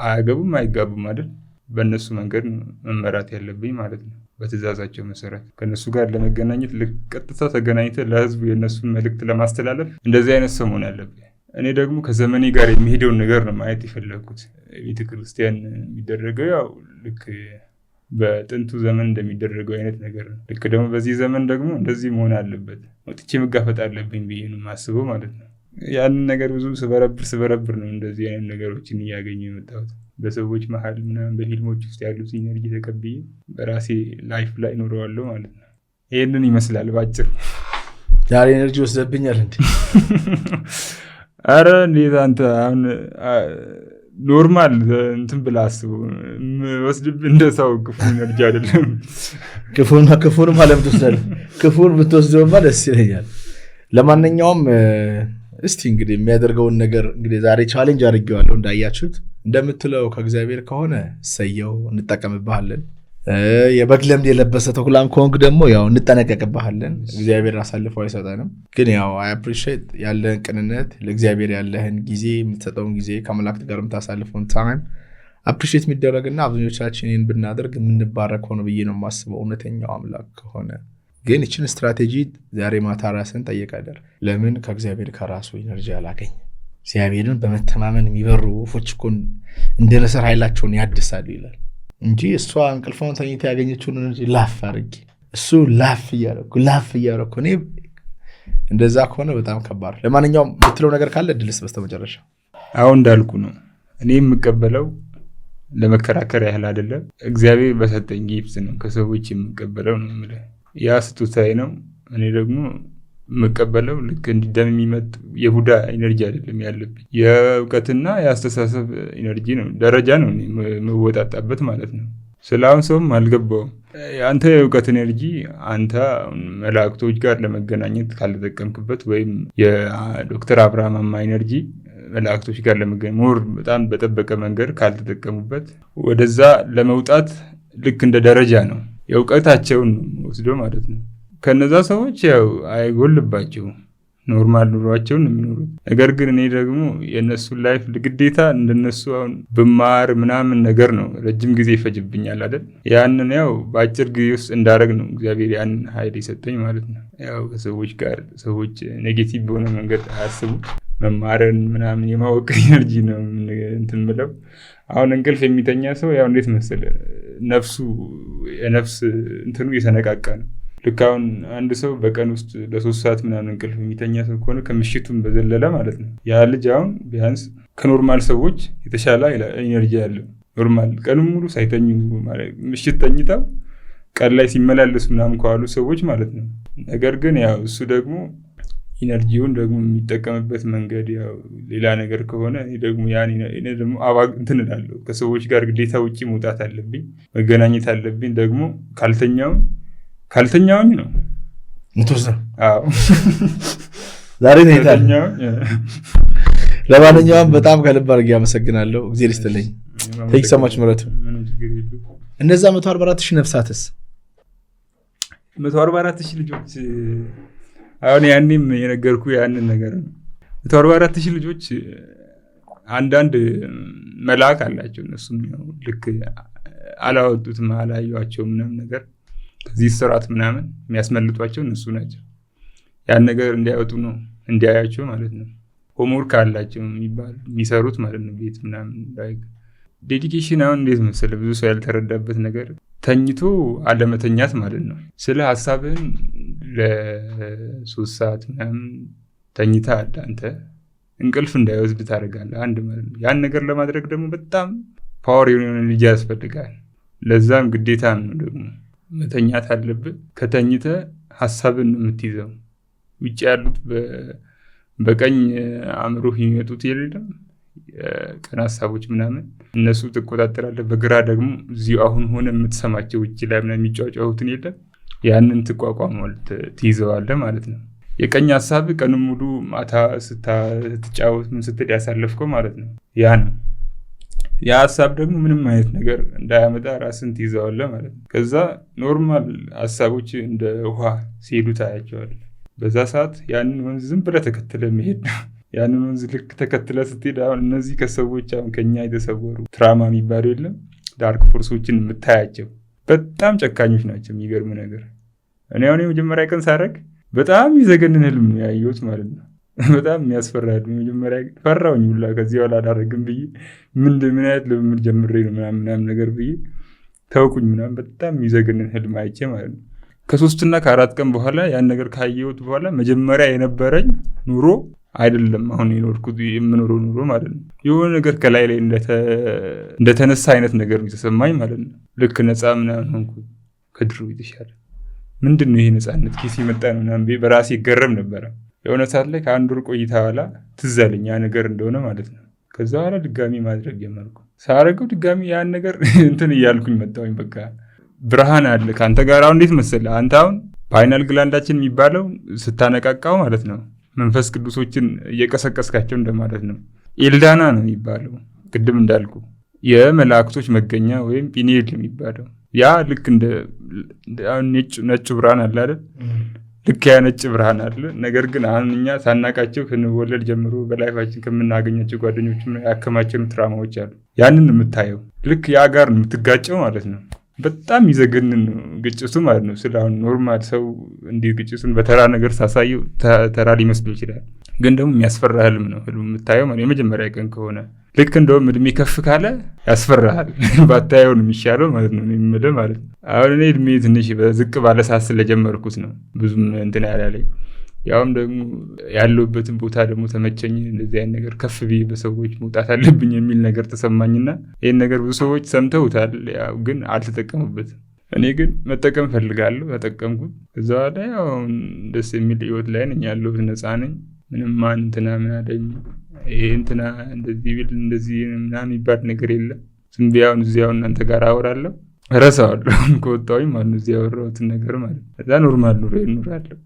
አያገቡም አይጋቡም አይደል? በእነሱ መንገድ መመራት ያለብኝ ማለት ነው። በትእዛዛቸው መሰረት ከእነሱ ጋር ለመገናኘት ቀጥታ ተገናኝተ ለህዝቡ የእነሱን መልእክት ለማስተላለፍ እንደዚህ አይነት ሰው መሆን አለብኝ። እኔ ደግሞ ከዘመኔ ጋር የሚሄደውን ነገር ነው ማየት የፈለግኩት። ቤተክርስቲያን የሚደረገው ያው ልክ በጥንቱ ዘመን እንደሚደረገው አይነት ነገር ነው። ልክ ደግሞ በዚህ ዘመን ደግሞ እንደዚህ መሆን አለበት፣ ወጥቼ መጋፈጥ አለብኝ ብዬ ነው የማስበው ማለት ነው። ያንን ነገር ብዙ ስበረብር ነው እንደዚህ አይነት ነገሮችን እያገኙ የመጣሁት። በሰዎች መሀል ምናምን በፊልሞች ውስጥ ያሉት ኢነርጂ ተቀብዬ በራሴ ላይፍ ላይ ኖረዋለሁ ማለት ነው። ይህንን ይመስላል ባጭር። ዛሬ ኤነርጂ ወስደብኛል እንዴ? አረ እንዴት አንተ አሁን ኖርማል እንትን ብለህ አስበው። ወስድብህ እንደ ሰው ክፉ ኤነርጂ አይደለም። ክፉንም አለምትወስዳለህ። ክፉን ብትወስደውማ ደስ ይለኛል። ለማንኛውም እስቲ እንግዲህ የሚያደርገውን ነገር እንግዲህ ዛሬ ቻሌንጅ አድርጌዋለሁ። እንዳያችሁት እንደምትለው ከእግዚአብሔር ከሆነ ሰየው እንጠቀምብሃለን። የበግ ለምድ የለበሰ ተኩላም ከሆንክ ደግሞ ያው እንጠነቀቅብሃለን። እግዚአብሔር አሳልፈው አይሰጠንም። ግን ያው አይ አፕሪሺየት ያለህን ቅንነት፣ ለእግዚአብሔር ያለህን ጊዜ፣ የምትሰጠውን ጊዜ፣ ከመላእክት ጋር የምታሳልፈውን ታይም አፕሪሺየት የሚደረግና አብዛኞቻችን ይህን ብናደርግ የምንባረክ ሆነ ብዬ ነው የማስበው። እውነተኛው አምላክ ከሆነ ግን ይችን ስትራቴጂ ዛሬ ማታ ራስን ጠየቃደር። ለምን ከእግዚአብሔር ከራሱ ኢነርጂ አላገኝ? እግዚአብሔርን በመተማመን የሚበሩ ወፎች እኮ እንደ ንስር ኃይላቸውን ያድሳሉ ይላል እንጂ እሷ እንቅልፏን ተኝታ ያገኘችውን ኢነርጂ ላፍ አድርጌ እሱ ላፍ እያረኩ እኔ እንደዛ ከሆነ በጣም ከባድ። ለማንኛውም የምትለው ነገር ካለ እድልስ በስተመጨረሻ። አሁን እንዳልኩ ነው እኔ የምቀበለው ለመከራከር ያህል አይደለም። እግዚአብሔር በሰጠኝ ጊፍት ነው ከሰዎች የምቀበለው ነው የምልህ። ያ ስጦታዬ ነው። እኔ ደግሞ የምቀበለው ልክ እንዲደም የሚመጥ የቡዳ ኢነርጂ አይደለም ያለብኝ፣ የእውቀትና የአስተሳሰብ ኢነርጂ ነው። ደረጃ ነው የምወጣጣበት ማለት ነው። ስለአሁን ሰውም አልገባውም። አንተ የእውቀት ኢነርጂ አንተ መላእክቶች ጋር ለመገናኘት ካልተጠቀምክበት፣ ወይም የዶክተር አብርሃም አማ ኢነርጂ መላእክቶች ጋር ለመገናኘት ሞር በጣም በጠበቀ መንገድ ካልተጠቀሙበት፣ ወደዛ ለመውጣት ልክ እንደ ደረጃ ነው የእውቀታቸውን ወስዶ ማለት ነው። ከነዛ ሰዎች ያው አይጎልባቸውም፣ ኖርማል ኑሯቸውን የሚኖሩት። ነገር ግን እኔ ደግሞ የእነሱን ላይፍ ግዴታ እንደነሱ አሁን ብማር ምናምን ነገር ነው ረጅም ጊዜ ይፈጅብኛል አይደል? ያንን ያው በአጭር ጊዜ ውስጥ እንዳደረግ ነው እግዚአብሔር ያንን ኃይል የሰጠኝ ማለት ነው። ያው ከሰዎች ጋር ሰዎች ኔጌቲቭ በሆነ መንገድ አያስቡ። መማርን ምናምን የማወቅ ኢነርጂ ነው እንትን ብለው። አሁን እንቅልፍ የሚተኛ ሰው ያው እንዴት መሰለህ ነፍሱ የነፍስ እንትኑ እየተነቃቃ ነው። ልክ አሁን አንድ ሰው በቀን ውስጥ ለ3 ሰዓት ምናምን እንቅልፍ የሚተኛ ሰው ከሆነ ከምሽቱም በዘለለ ማለት ነው ያ ልጅ አሁን ቢያንስ ከኖርማል ሰዎች የተሻለ ኢነርጂ ያለው። ኖርማል ቀኑን ሙሉ ሳይተኙ ማለት ምሽት ተኝተው ቀን ላይ ሲመላለሱ ምናምን ከዋሉ ሰዎች ማለት ነው። ነገር ግን ያው እሱ ደግሞ ኢነርጂውን ደግሞ የሚጠቀምበት መንገድ ያው ሌላ ነገር ከሆነ ደግሞ ያን ደግሞ አባግ እንትን እላለሁ። ከሰዎች ጋር ግዴታ ውጪ መውጣት አለብኝ፣ መገናኘት አለብኝ። ደግሞ ካልተኛውኝ ነው እንትወስደው። አዎ ዛሬ ነው። ለማንኛውም በጣም ከልብ አድርጌ አመሰግናለሁ። እግዚአብሔር ይስጥልኝ። ቴንክ ሶ ማች ምረቱ። እነዛ 144,000 ነፍሳትስ 144,000 ልጆች አሁን ያኔም የነገርኩ ያንን ነገር ነው። 144,000 ልጆች አንዳንድ መልአክ አላቸው። እነሱም ልክ አላወጡትም አላዩዋቸው ምናምን ነገር ከዚህ ስርዓት ምናምን የሚያስመልጧቸው እነሱ ናቸው። ያን ነገር እንዲያወጡ ነው እንዲያያቸው ማለት ነው። ሆምወርክ አላቸው የሚሰሩት ማለት ነው። ቤት ምናምን ዴዲኬሽን አሁን እንዴት መሰለህ ብዙ ሰው ያልተረዳበት ነገር ተኝቶ አለመተኛት ማለት ነው። ስለ ሀሳብህን ለ3 ሰዓት ምናምን ተኝታ አለ አንተ እንቅልፍ እንዳይወስድ ታደርጋለህ አንድ ማለት ነው። ያን ነገር ለማድረግ ደግሞ በጣም ፓወር የሆነ ልጅ ያስፈልጋል። ለዛም ግዴታ ነው ደግሞ መተኛት አለብህ። ከተኝተ ሀሳብን የምትይዘው ውጭ ያሉት በቀኝ አእምሮህ የሚመጡት የለም ቀን ሀሳቦች ምናምን እነሱ ትቆጣጠራለህ። በግራ ደግሞ እዚሁ አሁን ሆነ የምትሰማቸው ውጭ ላይ ምናምን የሚጫወቱትን የለም ያንን ትቋቋመዋል ትይዘዋለህ ማለት ነው። የቀኝ ሀሳብ ቀኑን ሙሉ ማታ ስትጫወት ምን ስትል ያሳለፍከው ማለት ነው ያ ነው። ያ ሀሳብ ደግሞ ምንም አይነት ነገር እንዳያመጣ ራስን ትይዘዋለህ ማለት ነው። ከዛ ኖርማል ሀሳቦች እንደ ውሃ ሲሄዱ ታያቸዋለህ። በዛ ሰዓት ያንን ወንዝ ዝም ብለህ ተከትለህ መሄድ ነው። ያንን ወንዝ ልክ ተከትለህ ስትሄድ አሁን እነዚህ ከሰዎች አሁን ከኛ የተሰወሩ ትራማ የሚባሉ የለም ዳርክ ፎርሶችን የምታያቸው በጣም ጨካኞች ናቸው። የሚገርም ነገር እኔ አሁን የመጀመሪያ ቀን ሳረግ በጣም ይዘገንን ህልም ነው ያየሁት ማለት ነው። በጣም የሚያስፈራ ህልም። መጀመሪያ ፈራሁኝ ሁላ ከዚህ በኋላ አላደርግም ብዬ ምን አይነት ልምምድ ጀምሬ ነው ምናምን ነገር ብዬ ተውኩኝ ምናምን። በጣም የሚዘገንን ህልም አይቼ ማለት ነው። ከ3 እና ከ4 ቀን በኋላ ያን ነገር ካየሁት በኋላ መጀመሪያ የነበረኝ ኑሮ አይደለም አሁን የምኖረው ኑሮ ማለት ነው። የሆነ ነገር ከላይ ላይ እንደተነሳ አይነት ነገር የተሰማኝ ማለት ነው። ልክ ነፃ ምናምን ሆንኩ ከድሮ የተሻለ። ምንድን ነው ይሄ ነፃነት ኪስ ይመጣ ነው ምናምን በራሴ ይገረም ነበረ። የሆነ ሰዓት ላይ ከ1 ወር ቆይታ በኋላ ትዝ አለኝ ያ ነገር እንደሆነ ማለት ነው። ከዛ በኋላ ድጋሚ ማድረግ ጀመርኩ። ሳረገው ድጋሚ ያን ነገር እንትን እያልኩኝ መጣሁኝ። በቃ ብርሃን አለ ከአንተ ጋር። አሁን እንዴት መሰለህ አንተ አሁን ፓይናል ግላንዳችን የሚባለው ስታነቃቃው ማለት ነው መንፈስ ቅዱሶችን እየቀሰቀስካቸው እንደማለት ነው። ኤልዳና ነው የሚባለው ቅድም እንዳልኩ የመላእክቶች መገኛ ወይም ፒኒኤል የሚባለው ያ ልክ እንደ ነጭ ብርሃን አለ አይደል? ልክ ያ ነጭ ብርሃን አለ። ነገር ግን አሁን እኛ ሳናቃቸው ከንወለድ ጀምሮ በላይፋችን ከምናገኛቸው ጓደኞች ያከማቸኑ ትራማዎች አሉ። ያንን የምታየው ልክ ያ ጋር ነው የምትጋጨው ማለት ነው። በጣም ይዘገንን ግጭቱ ማለት ነው። ስለ አሁን ኖርማል ሰው እንዲህ ግጭቱን በተራ ነገር ሳሳየው ተራ ሊመስል ይችላል፣ ግን ደግሞ የሚያስፈራ ህልም ነው። ህልም የምታየው ማለት የመጀመሪያ ቀን ከሆነ ልክ እንደውም እድሜ ከፍ ካለ ያስፈራሃል። ባታየው ነው የሚሻለው ማለት ነው የምልህ ማለት ነው። አሁን እኔ እድሜ ትንሽ በዝቅ ባለ ሰዓት ስለጀመርኩት ነው ብዙም እንትን ያላለኝ። ያውም ደግሞ ያለሁበትን ቦታ ደግሞ ተመቸኝ። እንደዚህ አይነት ነገር ከፍ ብዬ በሰዎች መውጣት አለብኝ የሚል ነገር ተሰማኝና ይህን ነገር ብዙ ሰዎች ሰምተውታል፣ ያው ግን አልተጠቀሙበትም። እኔ ግን መጠቀም ፈልጋለሁ፣ ተጠቀምኩት። እዛ ላይ ያው ደስ የሚል ህይወት ላይ ነኝ ያለሁት፣ ነፃ ነኝ። ምንም ማን እንትና ምን አለኝ ይሄ እንትና እንደዚህ ቢል እንደዚህ ምናምን የሚባል ነገር የለም። ዝም ብዬ አሁን እዚያው እናንተ ጋር አወራለሁ፣ እረሳዋለሁ ከወጣሁኝ ማለት ነው። እዚያ ያወራሁትን ነገር ማለት ነው። እዛ ኖርማል ኑሮ እኖራለሁ።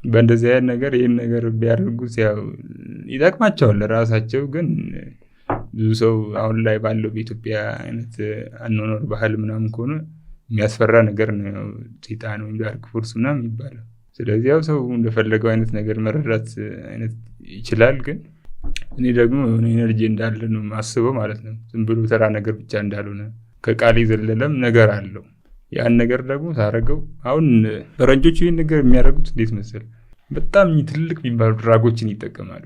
በእንደዚህ አይነት ነገር ይህን ነገር ቢያደርጉት ያው ይጠቅማቸዋል ለራሳቸው። ግን ብዙ ሰው አሁን ላይ ባለው በኢትዮጵያ አይነት አኗኗር ባህል ምናምን ከሆነ የሚያስፈራ ነገር ነው ሰይጣን ወይም ዳርክ ፎርስ ምናምን የሚባለው። ስለዚህ ያው ሰው እንደፈለገው አይነት ነገር መረዳት አይነት ይችላል። ግን እኔ ደግሞ የሆነ ኤነርጂ እንዳለ ነው ማስበው ማለት ነው። ዝም ብሎ ተራ ነገር ብቻ እንዳልሆነ ከቃል ዘለለም ነገር አለው። ያን ነገር ደግሞ ታረገው አሁን ፈረንጆቹ ይህን ነገር የሚያደርጉት እንዴት መሰል በጣም ትልቅ የሚባሉ ድራጎችን ይጠቀማሉ።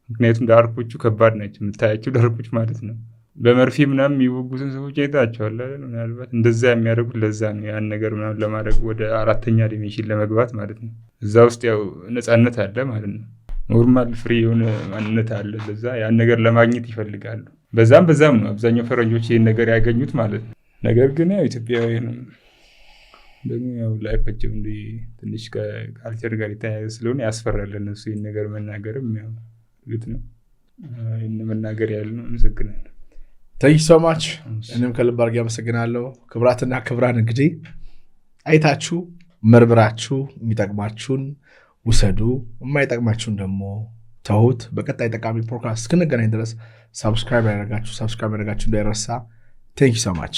ምክንያቱም ዳርኮቹ ከባድ ናቸው የምታያቸው ዳርኮች ማለት ነው። በመርፌ ምናምን የሚወጉትን ሰዎች አይታቸዋል አይደል? ምናልባት እንደዛ የሚያደርጉት ለዛ ነው ያን ነገር ምናምን ለማድረግ ወደ 4ኛ ዲሜንሽን ለመግባት ማለት ነው። እዛ ውስጥ ያው ነፃነት አለ ማለት ነው። ኖርማል ፍሪ የሆነ ማንነት አለ። ለዛ ያን ነገር ለማግኘት ይፈልጋሉ። በዛም ነው አብዛኛው ፈረንጆች ይህን ነገር ያገኙት ማለት ነው። ነገር ግን ያው ኢትዮጵያውያንም ደግሞ ያው ላይፋቸው እንዲህ ትንሽ ከካልቸር ጋር የተያያዘ ስለሆነ ያስፈራል እነሱ ይህን ነገር መናገርም ያው እርግጥ ነው። ይህን መናገር ያለ ነው። አመሰግናለሁ። ታንክ ዩ ሶ ማች። እኔም ከልብ አድርጌ አመሰግናለሁ። ክብራትና ክብራን እንግዲህ አይታችሁ መርምራችሁ የሚጠቅማችሁን ውሰዱ፣ የማይጠቅማችሁን ደግሞ ተውት። በቀጣይ ጠቃሚ ፖድካስት እስክንገናኝ ድረስ ሰብስክራይብ ያደረጋችሁ እንዳይረሳ። ታንክ ዩ ሶ ማች።